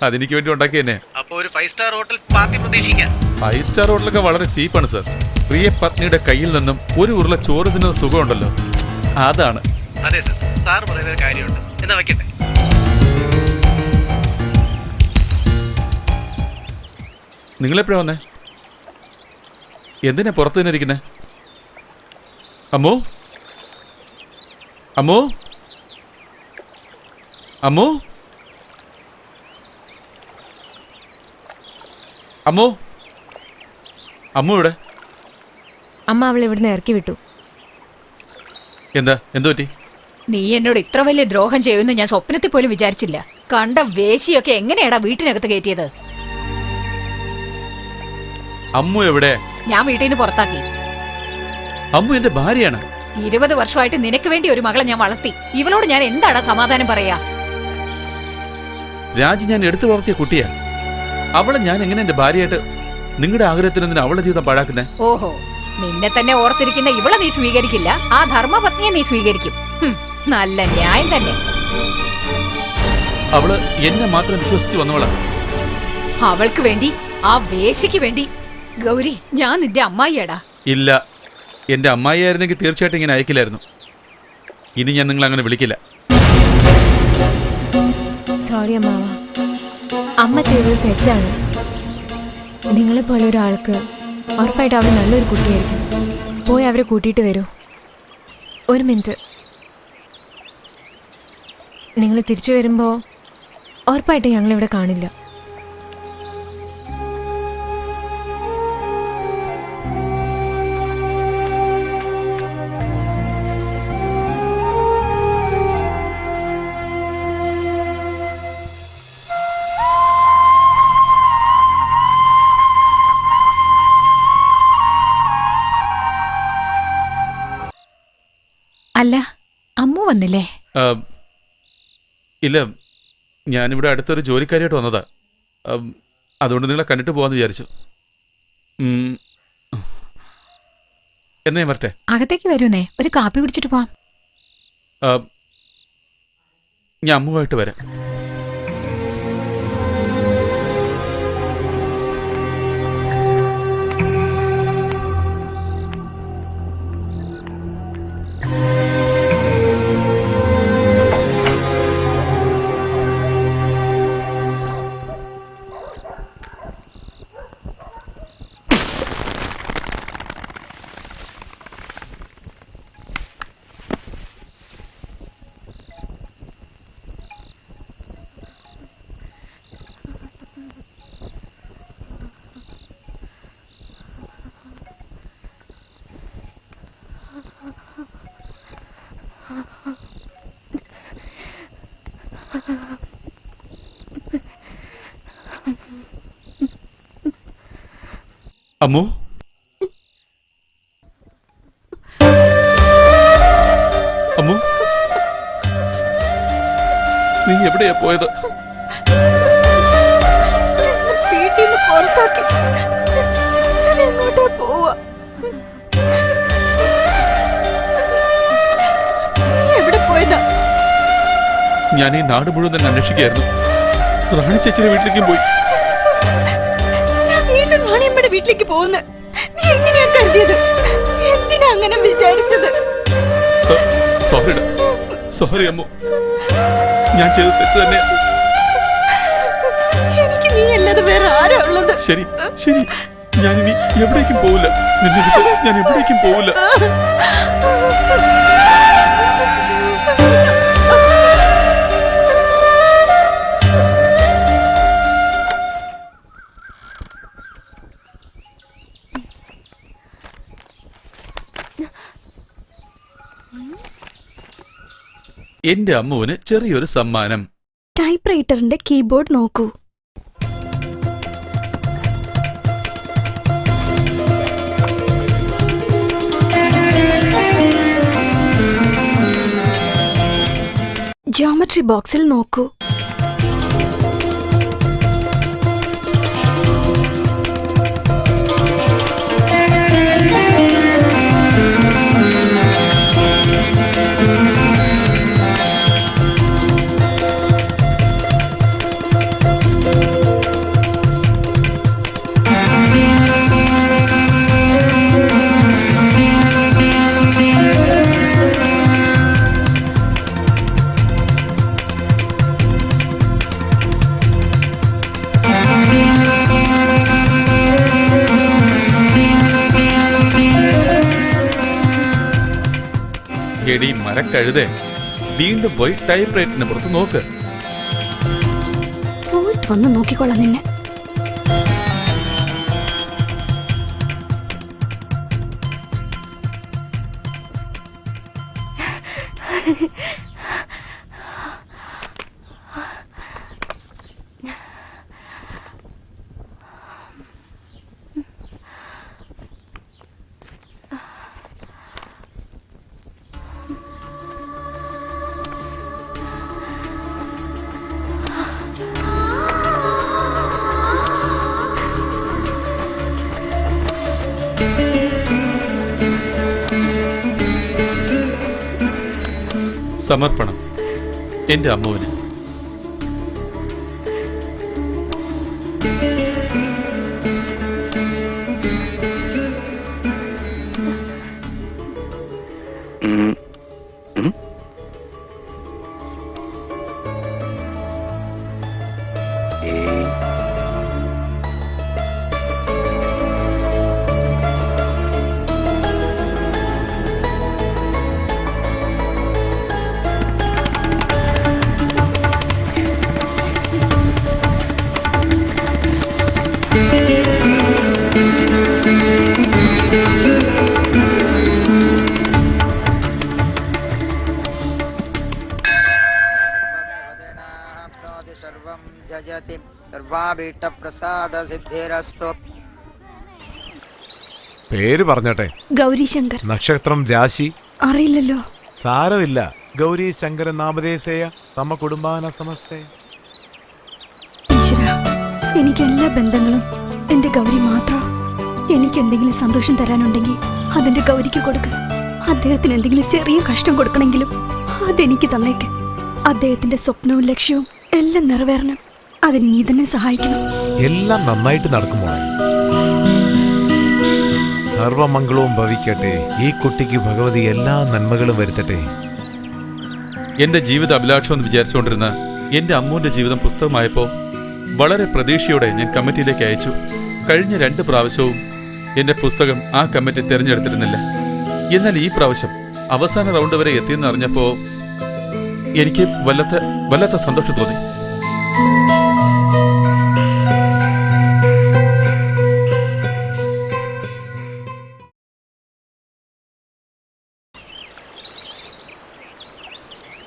അതെനിക്ക് വേണ്ടി ഉണ്ടാക്കി തന്നെ. അപ്പൊ ഒരു 5 സ്റ്റാർ ഹോട്ടൽ പാർട്ടി പ്രതീക്ഷിക്കാം. 5 സ്റ്റാർ ഹോട്ടലൊക്കെ വളരെ ചീപ്പാണ് സർ. പ്രിയ പത്നിയുടെ കയ്യിൽ നിന്നും ഒരു ഉരുള ചോറ് തിന്നുന്ന സുഖമുണ്ടല്ലോ, അതാണ്. അതെ സർ, സാർ പറയുന്ന ഒരു കാര്യമുണ്ട്. എന്നാ വെക്കട്ടെ. നിങ്ങളെപ്പോഴാ വന്നേ? എന്തിനാ പുറത്ത് തന്നെ ഇരിക്കുന്നേ? അമ്മോ, അമ്മോ, അമ്മോ, അമ്മോ, അമ്മോ ഇവിടെ. അമ്മ അവളെ ഇവിടുന്ന് ഇറക്കി വിട്ടു. എന്താ, എന്തു പറ്റി? നീ എന്നോട് ഇത്ര വലിയ ദ്രോഹം ചെയ്യുമെന്ന് ഞാൻ സ്വപ്നത്തിൽ പോലും വിചാരിച്ചില്ല. കണ്ട വേശിയൊക്കെ എങ്ങനെയാടാ വീട്ടിനകത്ത് കയറ്റിയത്? അമ്മു എവിടെ? ഞാൻ വീട്ടിൽ നിന്ന് പുറത്താക്കി. അമ്മു എന്റെ ഭാര്യയാണ്. 20 വർഷമായിട്ട് നിനക്ക് വേണ്ടി ഒരു മകളെ ഞാൻ വളർത്തി. ഇവളോട് ഞാൻ എന്താടാ സമാധാനം പറയാ? രാജി ഞാൻ എടുത്തു വളർത്തിയ കുട്ടിയാ. അവളെ ഞാൻ എങ്ങനെ എന്റെ ഭാര്യയായിട്ട്? നിങ്ങളുടെ ആഗ്രഹത്തിന് എന്തിനാ അവളുടെ ജീവിതം പാഴാക്കുന്നേ? ഓഹോ, നിന്നെ തന്നെ ഓർത്തിരിക്കുന്ന ഇവളെ നീ സ്വീകരിക്കില്ല, ആ ധർമ്മപത്നിയെ നീ സ്വീകരിക്കും. നല്ല ന്യായം തന്നെ. അവള് എന്നെ മാത്രം വിശ്വസിച്ച് വന്നവളാ. അവൾക്ക് വേണ്ടി, ആ വേശിക്ക് വേണ്ടി. ഗൗരി, ഞാൻ നിന്റെ അമ്മായിയാടാ. ഇല്ല, എന്റെ അമ്മായിയായിരുന്നെങ്കിൽ തീർച്ചയായിട്ടും ഇങ്ങനെ അയക്കില്ലായിരുന്നു. ഇനി ഞാൻ നിങ്ങൾ അങ്ങനെ വിളിക്കില്ല. സോറി അമ്മാവ, അമ്മ ചെയ്തത് തെറ്റാണ്. നിങ്ങളെപ്പോലെ ഒരാൾക്ക് ഉറപ്പായിട്ട് അവൾ നല്ലൊരു കുട്ടിയായിരിക്കും. പോയി അവരെ കൂട്ടിയിട്ട് വരൂ. ഒരു മിനിറ്റ്. നിങ്ങൾ തിരിച്ചു വരുമ്പോൾ ഉറപ്പായിട്ട് ഞങ്ങളിവിടെ കാണില്ല. അല്ല, അമ്മു വന്നില്ലേ? ഇല്ല, ഞാനിവിടെ അടുത്തൊരു ജോലിക്കാരിയായിട്ട് വന്നതാ. അതുകൊണ്ട് നിങ്ങളെ കണ്ടിട്ട് പോകാമെന്ന് വിചാരിച്ചു. എന്നാ ഞാൻ വരട്ടെ? അകത്തേക്ക് വരൂന്നേ, ഒരു കാപ്പി കുടിച്ചിട്ട് പോവാം. ഞാൻ അമ്മുവായിട്ട് വരാം. അമ്മു, അമ്മു, നീ എവിടെയാ പോയത്? വീട്ടിൽ നിന്ന് പുറത്താക്കി. ഞാൻ എങ്ങോട്ടാ പോവാ? നീ എവിടെ പോയതാ? ഞാൻ ഈ നാട് മുഴുവൻ തന്നെ അന്വേഷിക്കുകയായിരുന്നു. റാണി ചേച്ചിയുടെ വീട്ടിലേക്കും പോയി. ഞാൻ വീണ്ടും റാണിയമ്മയുടെ വീട്ടിലേക്ക് പോകുന്നു. നീ എങ്ങനെയാ കരുതിയത്? എന്തിനാ അങ്ങനെ വിചാരിച്ചത്? സോറി അമ്മു, ഞാൻ ചെയ്ത തെറ്റ് തന്നെയാ. എനിക്ക് നീ അല്ലാതെ വേറെ ആരാ ഉള്ളത്? ശരി ശരി, ഞാനിനി എവിടേക്കും പോവില്ല. നിന്നെ വിട്ട് ഞാൻ എവിടേക്കും പോവില്ല. എന്റെ അമ്മുവിന് ചെറിയൊരു സമ്മാനം. ടൈപ്പ് റൈറ്ററിന്റെ കീബോർഡ് നോക്കൂ. ജിയോമെട്രി ബോക്സിൽ നോക്കൂ. എടി മരക്കഴുതേ, വീണ്ടും പോയി ടൈപ്പ് റൈറ്റിന് പുറത്ത് നോക്ക്. പോയിട്ട് വന്ന് നോക്കിക്കൊള്ളാം നിന്നെ. സമർപ്പണം എന്റെ അമ്മുവിന്. പേര് പറഞ്ഞട്ടെ. ഗൗരി ശങ്കർ. നക്ഷത്രം, രാശി അറിയില്ലല്ലോ. സാരമില്ല. ഗൗരി ശങ്കരൻ നാമധേയസേയ തമ കുടുംബാന സമസ്തേ. ഈശ്വര, എനിക്ക് എല്ലാ ബന്ധങ്ങളും എന്റെ ഗൗരി മാത്രം. എനിക്ക് എന്തെങ്കിലും സന്തോഷം തരാനുണ്ടെങ്കിൽ അതെന്റെ ഗൗരിക്ക് കൊടുക്ക്. അദ്ദേഹത്തിന് എന്തെങ്കിലും ചെറിയ കഷ്ടം കൊടുക്കണമെങ്കിലും അതെനിക്ക് തന്നേക്ക്. അദ്ദേഹത്തിന്റെ സ്വപ്നവും ലക്ഷ്യവും എല്ലാം നിറവേറണം. അതിന് നീ തന്നെ സഹായിക്കണം. എല്ലാം നന്നായിട്ട് നടക്കുമോ? സർവമംഗളവും ഭവിക്കട്ടെ. ഈ കുട്ടിക്ക് ഭഗവതി എല്ലാ നന്മകളും വരുത്തട്ടെ. എന്റെ ജീവിത അഭിലാഷം എന്ന് വിചാരിച്ചുകൊണ്ടിരുന്ന എന്റെ അമ്മുവിന്റെ ജീവിതം പുസ്തകമായപ്പോൾ വളരെ പ്രതീക്ഷയോടെ ഞാൻ കമ്മിറ്റിയിലേക്ക് അയച്ചു. കഴിഞ്ഞ 2 പ്രാവശ്യവും എന്റെ പുസ്തകം ആ കമ്മിറ്റി തിരഞ്ഞെടുത്തിരുന്നില്ല. എന്നാൽ ഈ പ്രാവശ്യം അവസാന റൗണ്ട് വരെ എത്തിയെന്ന് അറിഞ്ഞപ്പോ എനിക്ക് വല്ലാത്ത സന്തോഷം തോന്നി.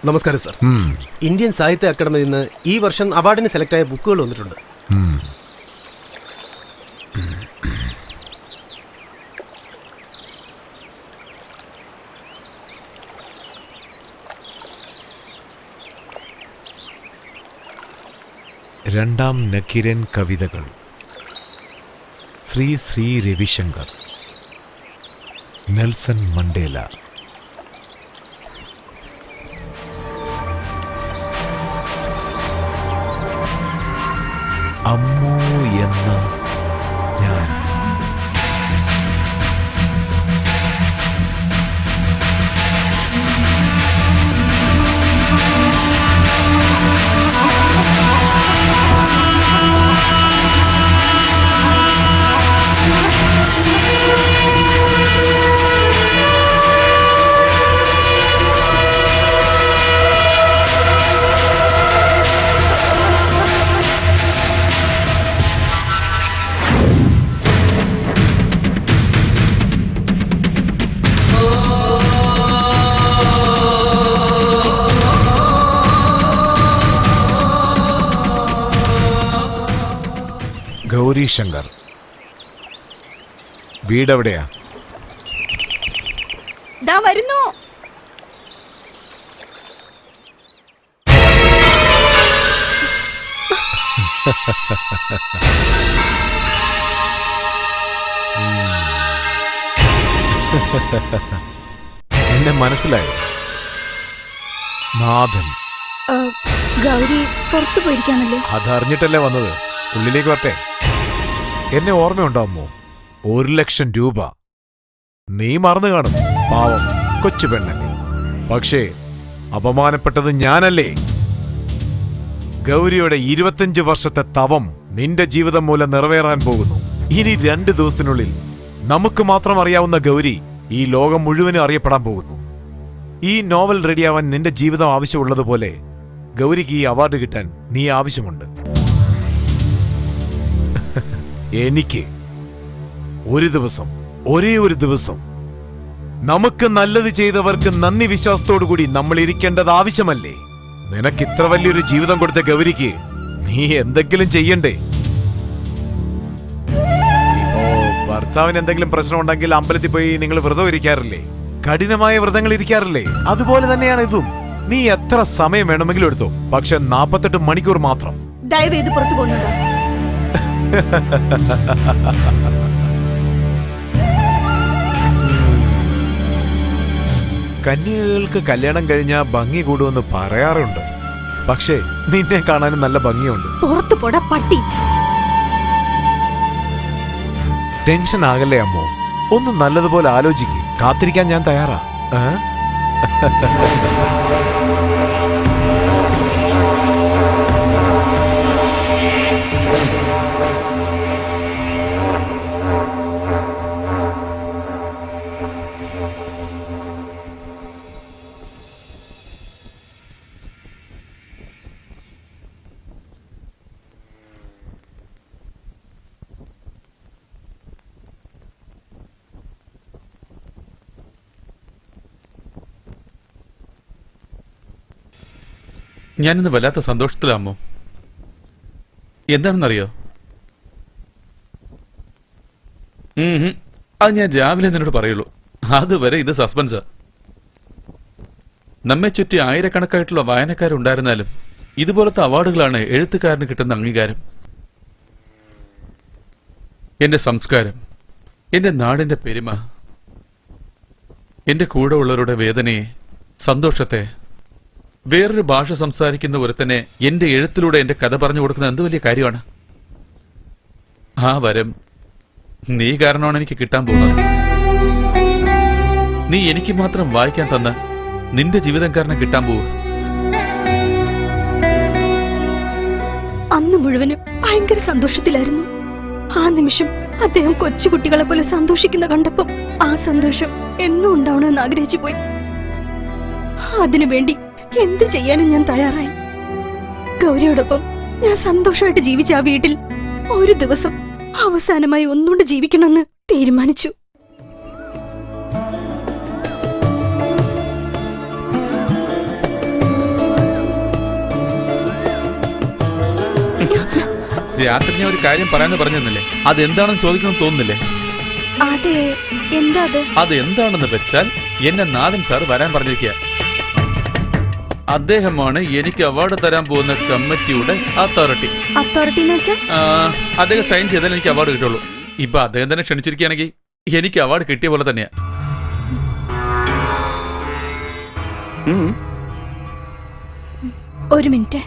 നമസ്കാരം സർ. ഇന്ത്യൻ സാഹിത്യ അക്കാദമിയിൽ നിന്ന് ഈ വർഷം അവാർഡിന് സെലക്ട് ആയ ബുക്കുകൾ വന്നിട്ടുണ്ട്. രണ്ടാം നക്കീരൻ കവിതകൾ, ശ്രീ രവിശങ്കർ, നെൽസൺ മണ്ടേല. അമ്മു എന്ന ഞാൻ. ഗൗരി ശങ്കർ. വീടെവിടെയാ? ദാ വരുന്നു. എന്നെ മനസ്സിലായോ? നാഥൻ. ഗൗരി പുറത്തു പോയിരിക്കാണല്ലോ. അതറിഞ്ഞിട്ടല്ലേ വന്നത്. ഉള്ളിലേക്ക് വരട്ടെ. എന്നെ ഓർമ്മയുണ്ടാവുമോ? 1,00,000 രൂപ. നീ മറന്നു കാണും. പാവം കൊച്ചു പെണ്ണല്ലേ. പക്ഷേ അപമാനപ്പെട്ടത് ഞാനല്ലേ? ഗൗരിയുടെ 25 വർഷത്തെ തവം നിന്റെ ജീവിതം മൂലം നിറവേറാൻ പോകുന്നു. ഇനി 2 ദിവസത്തിനുള്ളിൽ നമുക്ക് മാത്രം അറിയാവുന്ന ഗൗരി ഈ ലോകം മുഴുവനും അറിയപ്പെടാൻ പോകുന്നു. ഈ നോവൽ റെഡിയാവാൻ നിന്റെ ജീവിതം ആവശ്യമുള്ളതുപോലെ ഗൗരിക്ക് ഈ അവാർഡ് കിട്ടാൻ നീ ആവശ്യമുണ്ട്. എനിക്ക് ഒരു ദിവസം, ഒരേ ഒരു ദിവസം നമുക്ക് നല്ലത് ചെയ്തവർക്ക് നന്ദി വിശ്വാസത്തോടു കൂടി നമ്മൾ ഇരിക്കേണ്ടത് ആവശ്യമല്ലേ? നിനക്ക് ഇത്ര വലിയൊരു ജീവിതം കൊടുത്ത ഗൗരിക്ക് നീ എന്തെങ്കിലും ചെയ്യണ്ടേ? ഇപ്പോ ഭർത്താവിന് എന്തെങ്കിലും പ്രശ്നം ഉണ്ടെങ്കിൽ അമ്പലത്തിൽ പോയി നിങ്ങൾ വ്രതം ഇരിക്കാറില്ലേ? കഠിനമായ വ്രതങ്ങൾ ഇരിക്കാറില്ലേ? അതുപോലെ തന്നെയാണ് ഇതും. നീ എത്ര സമയം വേണമെങ്കിലും എടുത്തോ, പക്ഷെ 48 മണിക്കൂർ മാത്രം. ദയവേത് പുറത്തു പോകുന്നുണ്ടോ? കന്യകകൾക്ക് കല്യാണം കഴിഞ്ഞാൽ ഭംഗി കൂടുമെന്ന് പറയാറുണ്ട്. പക്ഷേ നിന്നെ കാണാനും നല്ല ഭംഗിയുണ്ട്. പുറത്തു പോടാ പട്ടി. ടെൻഷൻ ആകല്ലേ അമ്മോ, ഒന്ന് നല്ലതുപോലെ ആലോചിക്ക്. കാത്തിരിക്കാൻ ഞാൻ തയ്യാറാ. ഞാനിന്ന് വല്ലാത്ത സന്തോഷത്തിലാമോ. എന്താണെന്നറിയോ? അത് ഞാൻ രാവിലെ നിന്നോട് പറയുള്ളൂ. അതുവരെ ഇത് സസ്പെൻസാ. നമ്മെ ചുറ്റി ആയിരക്കണക്കായിട്ടുള്ള വായനക്കാരുണ്ടായിരുന്നാലും ഇതുപോലത്തെ അവാർഡുകളാണ് എഴുത്തുകാരന് കിട്ടുന്ന അംഗീകാരം. എന്റെ സംസ്കാരം, എന്റെ നാടിന്റെ പെരുമ, എന്റെ കൂടെ ഉള്ളവരുടെ വേദനയെ, സന്തോഷത്തെ, വേറൊരു ഭാഷ സംസാരിക്കുന്ന ഒരുത്തനെ എന്റെ എഴുത്തിലൂടെ എന്റെ കഥ പറഞ്ഞു കൊടുക്കുന്ന എന്ത് വലിയ കാര്യമാണ്. ആ വരം നീ കാരണമാണ് എനിക്ക് കിട്ടാൻ പോകുന്നത്. നീ എനിക്ക് മാത്രം വായിക്കാൻ തന്ന നിന്റെ ജീവിതം കാരണം കിട്ടാൻ പോവുക. അന്ന് മുഴുവനും ഭയങ്കര സന്തോഷത്തിലായിരുന്നു. ആ നിമിഷം അദ്ദേഹം കൊച്ചുകുട്ടികളെ പോലെ സന്തോഷിക്കുന്ന കണ്ടപ്പം ആ സന്തോഷം എന്നും ഉണ്ടാവണമെന്ന് ആഗ്രഹിച്ചു പോയി. അതിനുവേണ്ടി എന്ത് ചെയ്യാനും ഞാൻ തയ്യാറായി. ഗൗരിയോടൊപ്പം ഞാൻ സന്തോഷമായിട്ട് ജീവിച്ച ആ വീട്ടിൽ ഒരു ദിവസം അവസാനമായി ഒന്നുകൊണ്ട് ജീവിക്കണമെന്ന് തീരുമാനിച്ചു. രാത്രി ഞാൻ ഒരു കാര്യം പറയാന്ന് പറഞ്ഞിരുന്നില്ലേ? അതെന്താണെന്ന് ചോദിക്കണം തോന്നുന്നില്ലേ? അതെ, എന്താ അത് എന്താണെന്ന് വെച്ചാൽ എന്നെ നാഥൻ സാർ വരാൻ പറഞ്ഞിരിക്കുക. അദ്ദേഹമാണ് എനിക്ക് അവാർഡ് തരാൻ പോകുന്ന കമ്മിറ്റിയുടെ അതോറിറ്റി. അദ്ദേഹം സൈൻ ചെയ്താൽ എനിക്ക് അവാർഡ് കിട്ടുള്ളൂ. ഇപ്പൊ അദ്ദേഹം തന്നെ ക്ഷണിച്ചിരിക്കുകയാണെങ്കിൽ എനിക്ക് അവാർഡ് കിട്ടിയ പോലെ തന്നെയാ. ഒരു മിനിറ്റ്.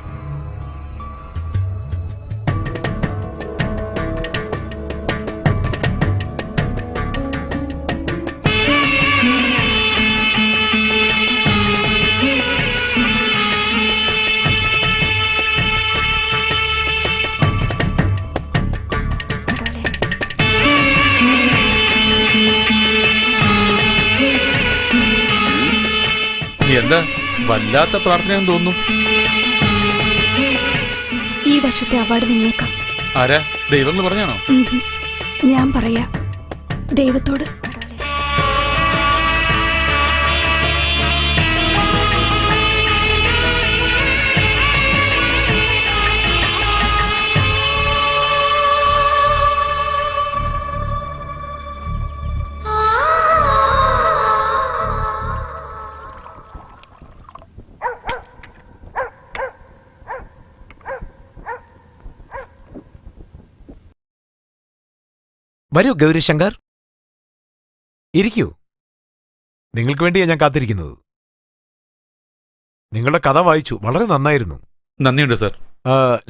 എന്താ വല്ലാത്ത പ്രാർത്ഥനയെന്ന് തോന്നുന്നു. ഈ വർഷത്തെ അവാർഡ് നിങ്ങൾക്ക്. ആരാ? ദൈവങ്ങൾ പറഞ്ഞാണോ? ഞാൻ പറയാ, ദൈവത്തോട്. വരൂ ഗൗരിശങ്കർ, ഇരിക്കൂ. നിങ്ങൾക്ക് വേണ്ടിയാണ് ഞാൻ കാത്തിരിക്കുന്നത്. നിങ്ങളുടെ കഥ വായിച്ചു, വളരെ നന്നായിരുന്നു. നന്ദിയുണ്ട് സർ.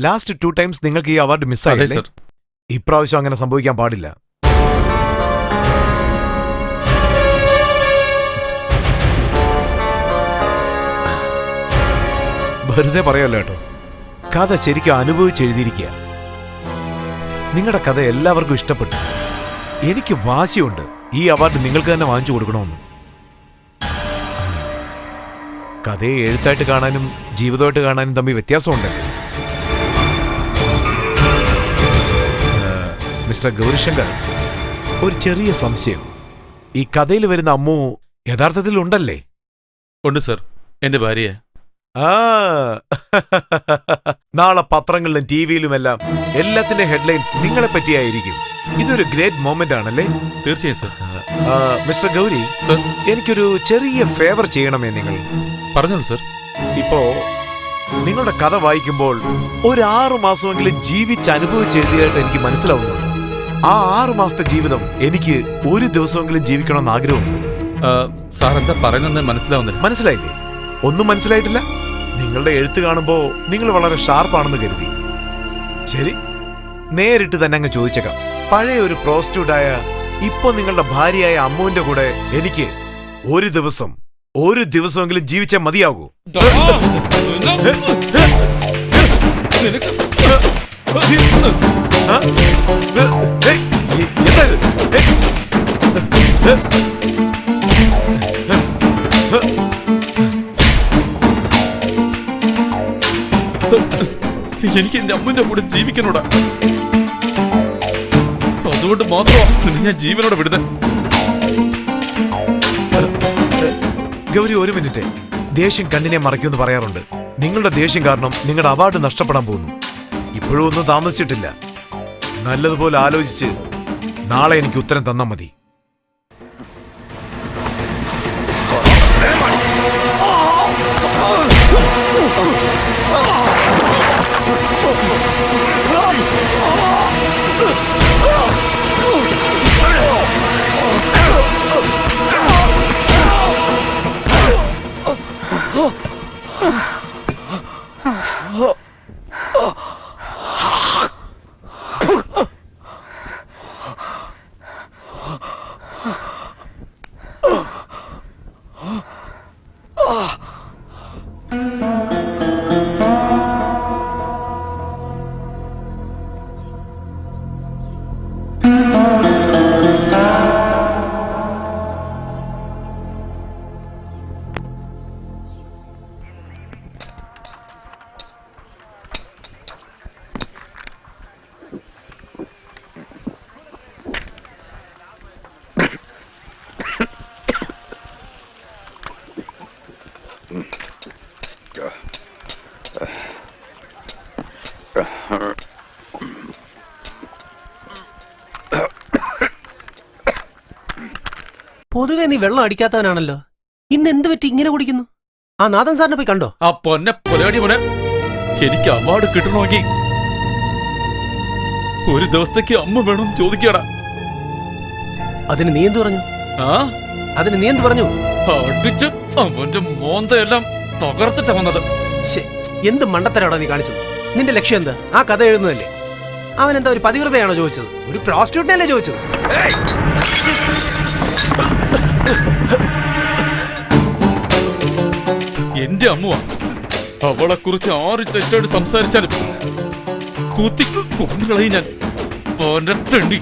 ലാസ്റ്റ് 2 ടൈംസ് നിങ്ങൾക്ക് ഈ അവാർഡ് മിസ്സായില്ലേ? ഇപ്രാവശ്യം അങ്ങനെ സംഭവിക്കാൻ പാടില്ല. വെറുതെ പറയല്ലോ കേട്ടോ. കഥ ശരിക്കും അനുഭവിച്ചെഴുതിയിരിക്കുക. നിങ്ങളുടെ കഥ എല്ലാവർക്കും ഇഷ്ടപ്പെട്ടു. എനിക്ക് വാശിയുണ്ട് ഈ അവാർഡ് നിങ്ങൾക്ക് തന്നെ വാങ്ങിച്ചു കൊടുക്കണമെന്ന്. കഥയെ എഴുത്തായിട്ട് കാണാനും ജീവിതമായിട്ട് കാണാനും തമ്മിൽ വ്യത്യാസമുണ്ടല്ലേ? മിസ്റ്റർ ഗൗരിശങ്കർ, ഒരു ചെറിയ സംശയം. ഈ കഥയിൽ വരുന്ന അമ്മു യഥാർത്ഥത്തിൽ ഉണ്ടല്ലേ? ഉണ്ട് സർ, എന്റെ ഭാര്യയെ. ആ നാളെ പത്രങ്ങളിലും ടിവിയിലുമെല്ലാം എല്ലാത്തിന്റെ ഹെഡ്ലൈൻസ് നിങ്ങളെ പറ്റിയായിരിക്കും. ഇതൊരു ഗ്രേറ്റ് മൊമെന്റ് ആണല്ലേ? തീർച്ചയായും സർ. മിസ്റ്റർ ഗൗരി സർ, എനിക്കൊരു ചെറിയ ഫേവർ ചെയ്യണമേ നിങ്ങൾ. പറഞ്ഞോളൂ സർ. ഇപ്പോ നിങ്ങളുടെ കഥ വായിക്കുമ്പോൾ ഒരു 6 മാസമെങ്കിലും ജീവിച്ച് അനുഭവിച്ചെഴുതിയായിട്ട് എനിക്ക് മനസ്സിലാവുന്നുണ്ട്. ആ 6 മാസത്തെ ജീവിതം എനിക്ക് ഒരു ദിവസമെങ്കിലും ജീവിക്കണമെന്ന് ആഗ്രഹമുണ്ട്. സാർ എന്താ പറയുന്നത് മനസ്സിലാവുന്നില്ല. മനസ്സിലായില്ലേ? ഒന്നും മനസ്സിലായിട്ടില്ല? നിങ്ങളുടെ എഴുത്ത് കാണുമ്പോ നിങ്ങൾ വളരെ ഷാർപ്പാണെന്ന് കരുതി. ശരി, നേരിട്ട് തന്നെ അങ്ങ് ചോദിച്ചേക്കാം. പഴയ ഒരു പ്രോസ്റ്റിറ്റ്യൂട്ടായ ഇപ്പൊ നിങ്ങളുടെ ഭാര്യയായ അമ്മുവിന്റെ കൂടെ എനിക്ക് ഒരു ദിവസമെങ്കിലും ജീവിച്ചാൽ മതിയാകൂ. എനിക്ക് എന്റെ അമ്മന്റെ കൂടെ ജീവിക്കണോടാ. അതുകൊണ്ട് മാത്രമാണ് ഞാൻ ജീവനോടെ വിടുന്നത്. ഗൗരി, ഒരു മിനിറ്റ്. ദേഷ്യം കണ്ണിനെ മറയ്ക്കുമെന്ന് പറയാറുണ്ട്. നിങ്ങളുടെ ദേഷ്യം കാരണം നിങ്ങളുടെ അവാർഡ് നഷ്ടപ്പെടാൻ പോകുന്നു. ഇപ്പോഴും ഒന്നും താമസിച്ചിട്ടില്ല. നല്ലതുപോലെ ആലോചിച്ച് നാളെ എനിക്ക് ഉത്തരം തന്നാൽ മതി. പൊതുവെ നീ വെള്ളം അടിക്കാത്തവനാണല്ലോ. ഇന്ന് എന്ത് പറ്റി ഇങ്ങനെ കുടിക്കുന്നു? ആ നാഥൻ സാറിനെ പോയി കണ്ടോ? ആ പൊന്നെ പൊലടി മോനെ, എനിക്ക് അവാർഡ് കിട്ടണമെങ്കിൽ ഒരു ദിവസത്തേക്ക് അമ്മ വേണം ചോദിക്കടാ. അതിന് നീ എന്ത് പറഞ്ഞു? അടിച്ച് അവന്റെ മോന്തയെല്ലാം തകർത്തിട്ടാ വന്നത്. എന്ത് മണ്ടത്തരാണോ നീ കാണിച്ചത്? നിന്റെ ലക്ഷ്യം എന്താ? ആ കഥ എഴുതുന്നതല്ലേ? അവൻ എന്താ ഒരു പതിവ്രതയാണോ ചോദിച്ചത്? ഒരു പ്രോസ്റ്റിറ്റ്യൂട്ടിനല്ലേ ചോദിച്ചത്? എന്റെ അമ്മുവാ. അവളെ കുറിച്ച് ആറ് തെറ്റോട് സംസാരിച്ചാലും കുത്തി കൊന്നുകളയും ഞാൻ. അവന്റെ തെണ്ടി.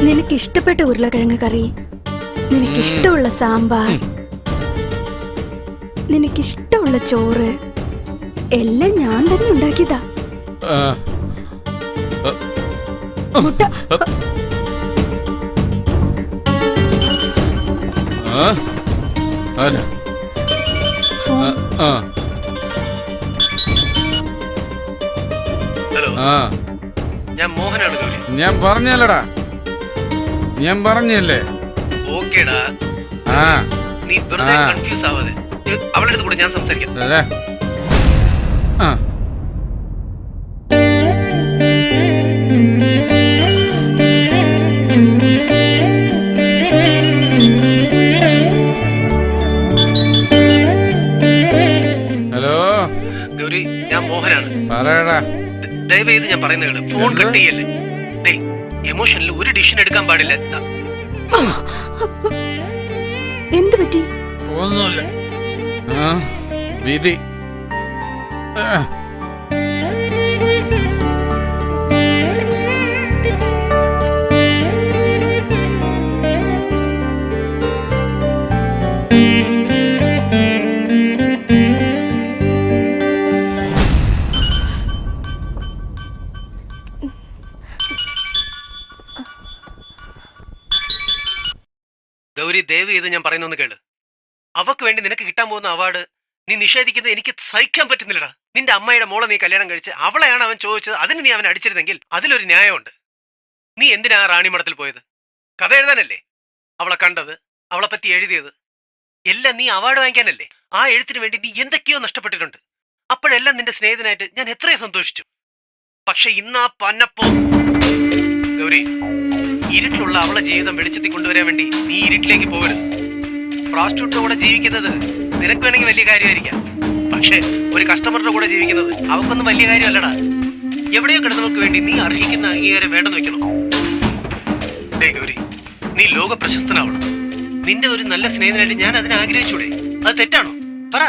നിനക്കിഷ്ടപ്പെട്ട ഉരുളക്കിഴങ്ങ് കറി, നിനക്കിഷ്ടമുള്ള സാമ്പാർ, നിനക്കിഷ്ടമുള്ള ചോറ് എല്ലാം ഞാൻ തന്നെ ഉണ്ടാക്കിയതാ. മുട്ട ഞാൻ മോഹനാണ്. ഞാൻ പറഞ്ഞല്ലടാ, ഞാൻ പറഞ്ഞല്ലേ. ഓക്കേടാ, നീ വെറുതെ കൺഫ്യൂസ് ആവാതെ അവളുടെ കൂടെ ഞാൻ സംസാരിക്കാം. ദയവേത് ഞാൻ പറയുന്നത് ഫോൺ കട്ട് ചെയ്യല്ലേ. എമോഷനിൽ ഒരു ഡിസിഷൻ എടുക്കാൻ പാടില്ല. എന്ത് പറ്റി? ഒന്നുമില്ല. ആ, വിധി. ആ. ഗൗരി, ദയവ് ചെയ്ത് ഞാൻ പറയുന്നൊന്ന് കേള്. അവക്ക് വേണ്ടി നിനക്ക് കിട്ടാൻ പോകുന്ന അവാർഡ് നീ നിഷേധിക്കുന്നത് എനിക്ക് സഹിക്കാൻ പറ്റുന്നില്ലടാ. നിന്റെ അമ്മയുടെ മോളെ നീ കല്യാണം കഴിച്ച് അവളെയാണ് അവൻ ചോദിച്ചത്. അതിന് നീ അവൻ അടിച്ചിരുന്നെങ്കിൽ അതിലൊരു ന്യായമുണ്ട്. നീ എന്തിനാ റാണിമഠത്തിൽ പോയത്? കഥ എഴുതാനല്ലേ? അവളെ കണ്ടത്, അവളെ പറ്റി എഴുതിയത് എല്ലാം നീ അവാർഡ് വാങ്ങിക്കാനല്ലേ? ആ എഴുത്തിന് വേണ്ടി നീ എന്തൊക്കെയോ നഷ്ടപ്പെട്ടിട്ടുണ്ട്. അപ്പോഴെല്ലാം നിന്റെ സ്നേഹിതനായിട്ട് ഞാൻ എത്രയോ സന്തോഷിച്ചു. പക്ഷെ ഇന്ന് ആ പന്നപ്പോ ഗൗരി, ഇരുട്ടിലുള്ള അവളെ ജീവിതം വെളിച്ചത്തിൽ കൊണ്ടുവരാൻ വേണ്ടി നീ ഇരുട്ടിലേക്ക് പോകരുത്. പ്രോസ്റ്റിറ്റ്യൂട്ടിന്റെ കൂടെ ജീവിക്കുന്നത് നിനക്ക് വേണമെങ്കിൽ വലിയ കാര്യമായിരിക്കാം. പക്ഷെ ഒരു കസ്റ്റമറുടെ കൂടെ ജീവിക്കുന്നത് അവക്കൊന്നും വലിയ കാര്യമല്ലടാ. എവിടെയോ കിടന്നവർക്ക് വേണ്ടി നീ അർഹിക്കുന്ന അംഗീകാരം വേണ്ടെന്ന് വെക്കണം. ഗൗരി, നീ ലോക പ്രശസ്തനാവണം. നിന്റെ ഒരു നല്ല സ്നേഹിതനായിട്ട് ഞാൻ അതിനെ ആഗ്രഹിച്ചൂടെ? അത് തെറ്റാണോ? പറ.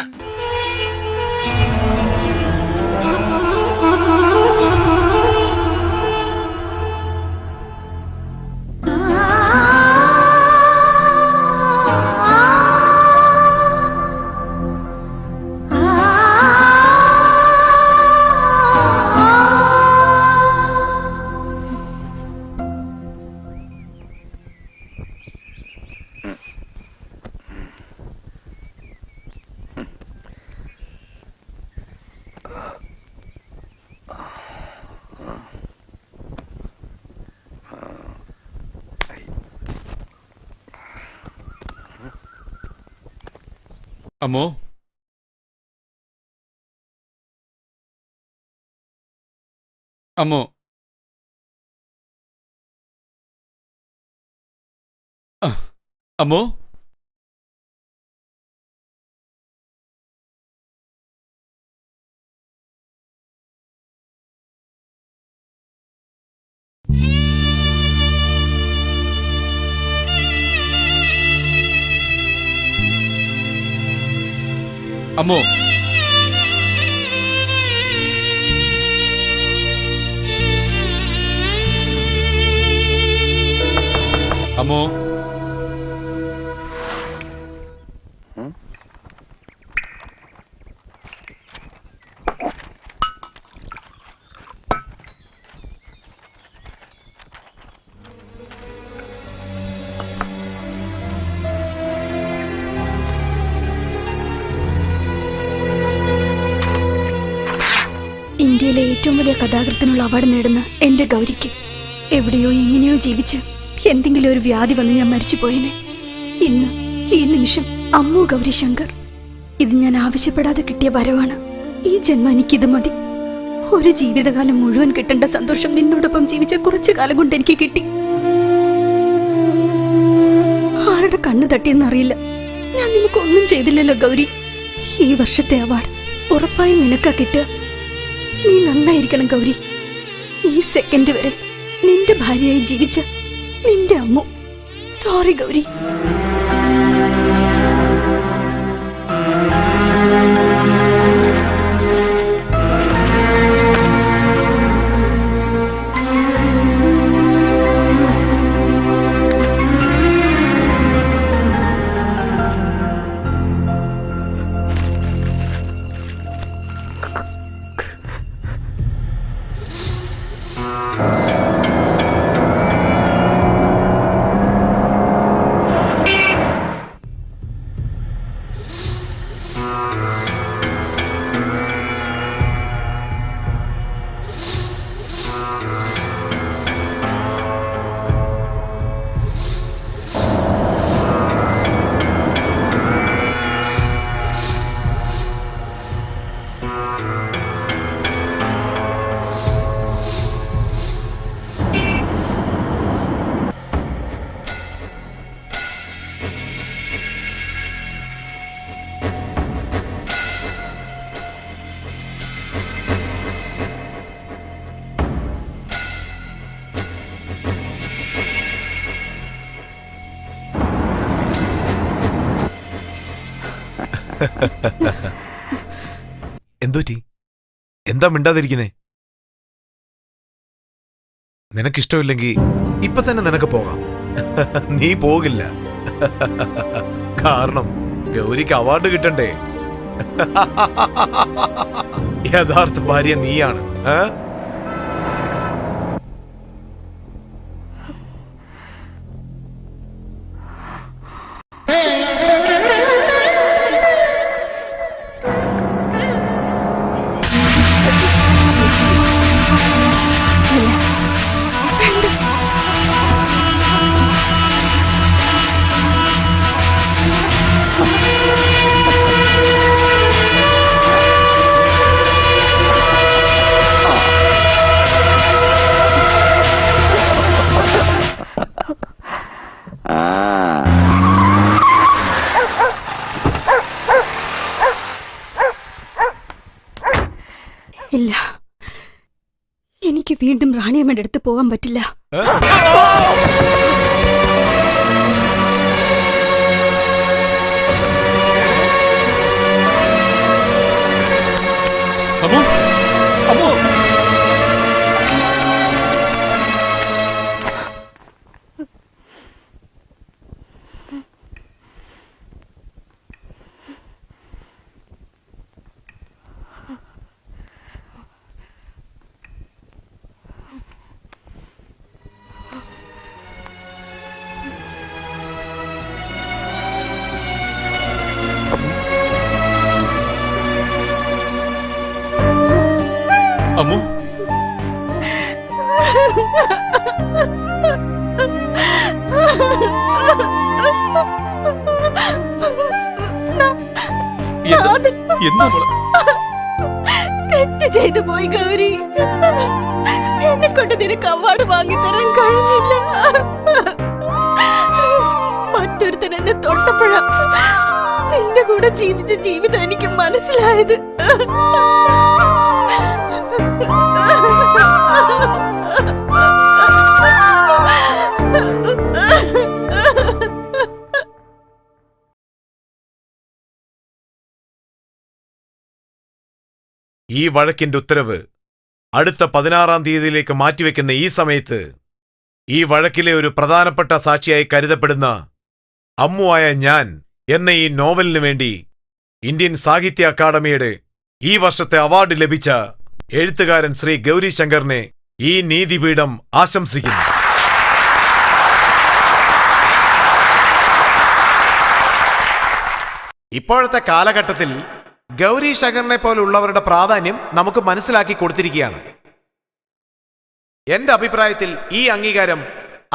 അമ്മോ, അമ്മോ, അമ്മോ, അമ്മോ, അമ്മോ, ഇന്ത്യയിലെ ഏറ്റവും വലിയ കഥാകൃത്തിനുള്ള അവാർഡ് നേടുന്ന എന്റെ ഗൗരിക്ക് എവിടെയോ എങ്ങനെയോ ജീവിച്ച് എന്തെങ്കിലും ഒരു വ്യാധി വന്ന് ഞാൻ മരിച്ചു പോയേനെ. ഇന്ന് ഈ നിമിഷം അമ്മു ഗൗരി ശങ്കർ, ഇത് ഞാൻ ആവശ്യപ്പെടാതെ കിട്ടിയ വരവാണ്. ഈ ജന്മം എനിക്കിത് മതി. ഒരു ജീവിതകാലം മുഴുവൻ കിട്ടേണ്ട സന്തോഷം നിന്നോടൊപ്പം ജീവിച്ച കുറച്ചു കാലം കൊണ്ട് എനിക്ക് കിട്ടി. ആരുടെ കണ്ണു തട്ടിയെന്നറിയില്ല. ഞാൻ നിനക്കൊന്നും ചെയ്തില്ലല്ലോ ഗൗരി. ഈ വർഷത്തെ അവാർഡ് ഉറപ്പായും നിനക്കാ കിട്ടുക. നീ നന്നായിരിക്കണം ഗൗരി. ഈ സെക്കൻഡ് വരെ നിന്റെ ഭാര്യയായി ജീവിച്ച നിന്റെ അമ്മു. സോറി ഗൗരി. എന്തുപറ്റി? എന്താ മിണ്ടാതിരിക്കുന്നേ? നിനക്കിഷ്ടമില്ലെങ്കിൽ ഇപ്പൊ തന്നെ നിനക്ക് പോകാം. നീ പോകില്ല. കാരണം ഗൗരിക്ക് അവാർഡ് കിട്ടണ്ടേ. യഥാർത്ഥ ഭാര്യ നീയാണ്. ഇല്ല, എനിക്ക് വീണ്ടും റാണിയമ്മയുടെ അടുത്ത് പോകാൻ പറ്റില്ല. അമ്മു, അമ്മു. അമ്മു, എന്താ മോളെ? തെറ്റ് ചെയ്തു പോയി ഗൗരി. എന്നെ കൊണ്ട് നിനക്ക് അവാർഡ് വാങ്ങിത്തരാൻ കഴിഞ്ഞില്ല. മറ്റൊരുത്തൻ എന്നെ തൊട്ടപ്പോഴാ നിന്റെ കൂടെ ജീവിച്ച ജീവിതം എനിക്ക് മനസ്സിലായത്. ഈ വഴക്കിന്റെ ഉത്തരവ് അടുത്ത 16-ാം തീയതിയിലേക്ക് മാറ്റിവെക്കുന്ന ഈ സമയത്ത് ഈ വഴക്കിലെ ഒരു പ്രധാനപ്പെട്ട സാക്ഷിയായി കരുതപ്പെടുന്ന അമ്മുവായ ഞാൻ എന്ന ഈ നോവലിനു വേണ്ടി ഇന്ത്യൻ സാഹിത്യ അക്കാദമിയുടെ ഈ വർഷത്തെ അവാർഡ് ലഭിച്ച എഴുത്തുകാരൻ ശ്രീ ഗൗരി ശങ്കറിനെ ഈ നീതിപീഠം ആശംസിക്കുന്നു. ഇപ്പോഴത്തെ കാലഘട്ടത്തിൽ ഗൗരി ശങ്കറിനെ പോലുള്ളവരുടെ പ്രാധാന്യം നമുക്ക് മനസ്സിലാക്കി കൊടുത്തിരിക്കുകയാണ്. എന്റെ അഭിപ്രായത്തിൽ ഈ അംഗീകാരം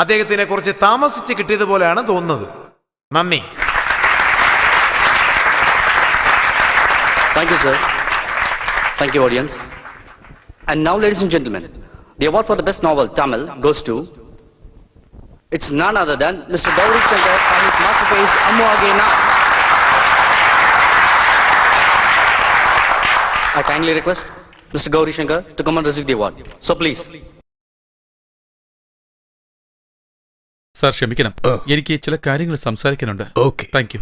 അദ്ദേഹത്തിനെ കുറിച്ച് താമസിച്ച് കിട്ടിയതുപോലെയാണ് തോന്നുന്നത്. നന്ദി. Thank you, sir. Thank you, audience. And now, ladies and gentlemen, the award for the best novel, Tamil, goes to... It's none other than Mr. Gauri Shankar and his masterpiece, Ammu Agena. I kindly request Mr. Gauri Shankar to come and receive the award. So please. Sir ക്ഷമിക്കണം, എനിക്ക് ചില കാര്യങ്ങൾ സംസാരിക്കാനുണ്ട്. Okay, thank U.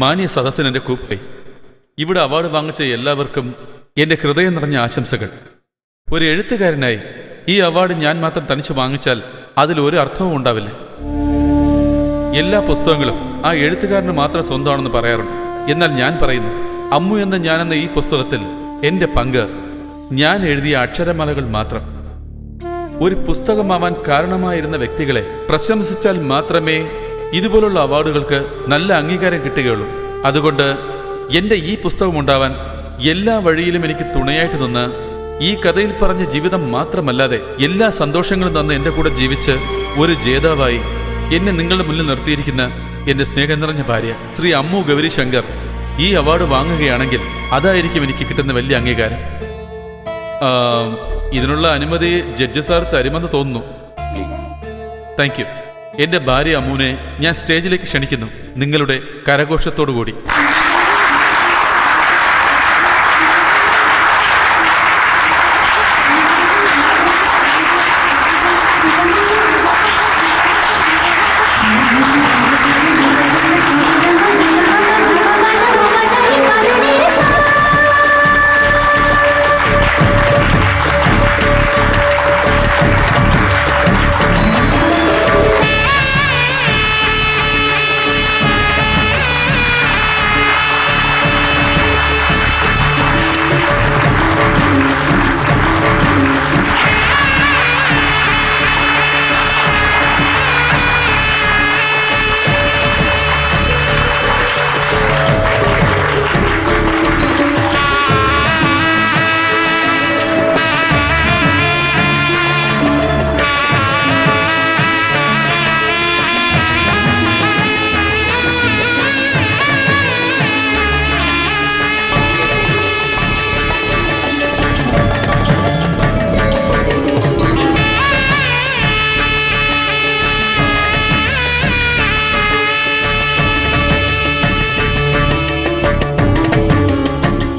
മാന്യ സദസ്സിന് എൻ്റെ കൂപ്പേ, ഇവിടെ award വാങ്ങിച്ച എല്ലാവർക്കും എൻ്റെ ഹൃദയം നിറഞ്ഞ ആശംസകൾ. ഒരു എഴുത്തുകാരനായി ഈ അവാർഡ് ഞാൻ മാത്രം തനിച്ച് വാങ്ങിച്ചാൽ അതിലൊരു അർത്ഥവും ഉണ്ടാവില്ല. എല്ലാ പുസ്തകങ്ങളും ആ എഴുത്തുകാരന് മാത്രം സ്വന്തമാണെന്ന് പറയാറുണ്ട്. എന്നാൽ ഞാൻ പറയുന്നു, അമ്മു എന്ന ഞാനെന്ന ഈ പുസ്തകത്തിൽ എൻ്റെ പങ്ക് ഞാൻ എഴുതിയ അക്ഷരമാലകൾ മാത്രം. ഒരു പുസ്തകമാവാൻ കാരണമായിരുന്ന വ്യക്തികളെ പ്രശംസിച്ചാൽ മാത്രമേ ഇതുപോലുള്ള അവാർഡുകൾക്ക് നല്ല അംഗീകാരം കിട്ടുകയുള്ളൂ. അതുകൊണ്ട് എൻ്റെ ഈ പുസ്തകം ഉണ്ടാവാൻ എല്ലാ വഴിയിലും എനിക്ക് തുണയായിട്ട് നിന്ന് ഈ കഥയിൽ പറഞ്ഞ ജീവിതം മാത്രമല്ലാതെ എല്ലാ സന്തോഷങ്ങളും തന്ന് എൻ്റെ കൂടെ ജീവിച്ച് ഒരു ജേതാവായി എന്നെ നിങ്ങളുടെ മുന്നിൽ നിർത്തിയിരിക്കുന്ന എൻ്റെ സ്നേഹം നിറഞ്ഞ ഭാര്യ ശ്രീ അമ്മു ഗൗരി ശങ്കർ ഈ അവാർഡ് വാങ്ങുകയാണെങ്കിൽ അതായിരിക്കും എനിക്ക് കിട്ടുന്ന വലിയ അംഗീകാരം. ഇതിനുള്ള അനുമതി ജഡ്ജി സാർ തരുമെന്ന് തോന്നുന്നു. Thank you. എൻ്റെ ഭാര്യ അമ്മുവിനെ ഞാൻ സ്റ്റേജിലേക്ക് ക്ഷണിക്കുന്നു, നിങ്ങളുടെ കരഘോഷത്തോടു കൂടി.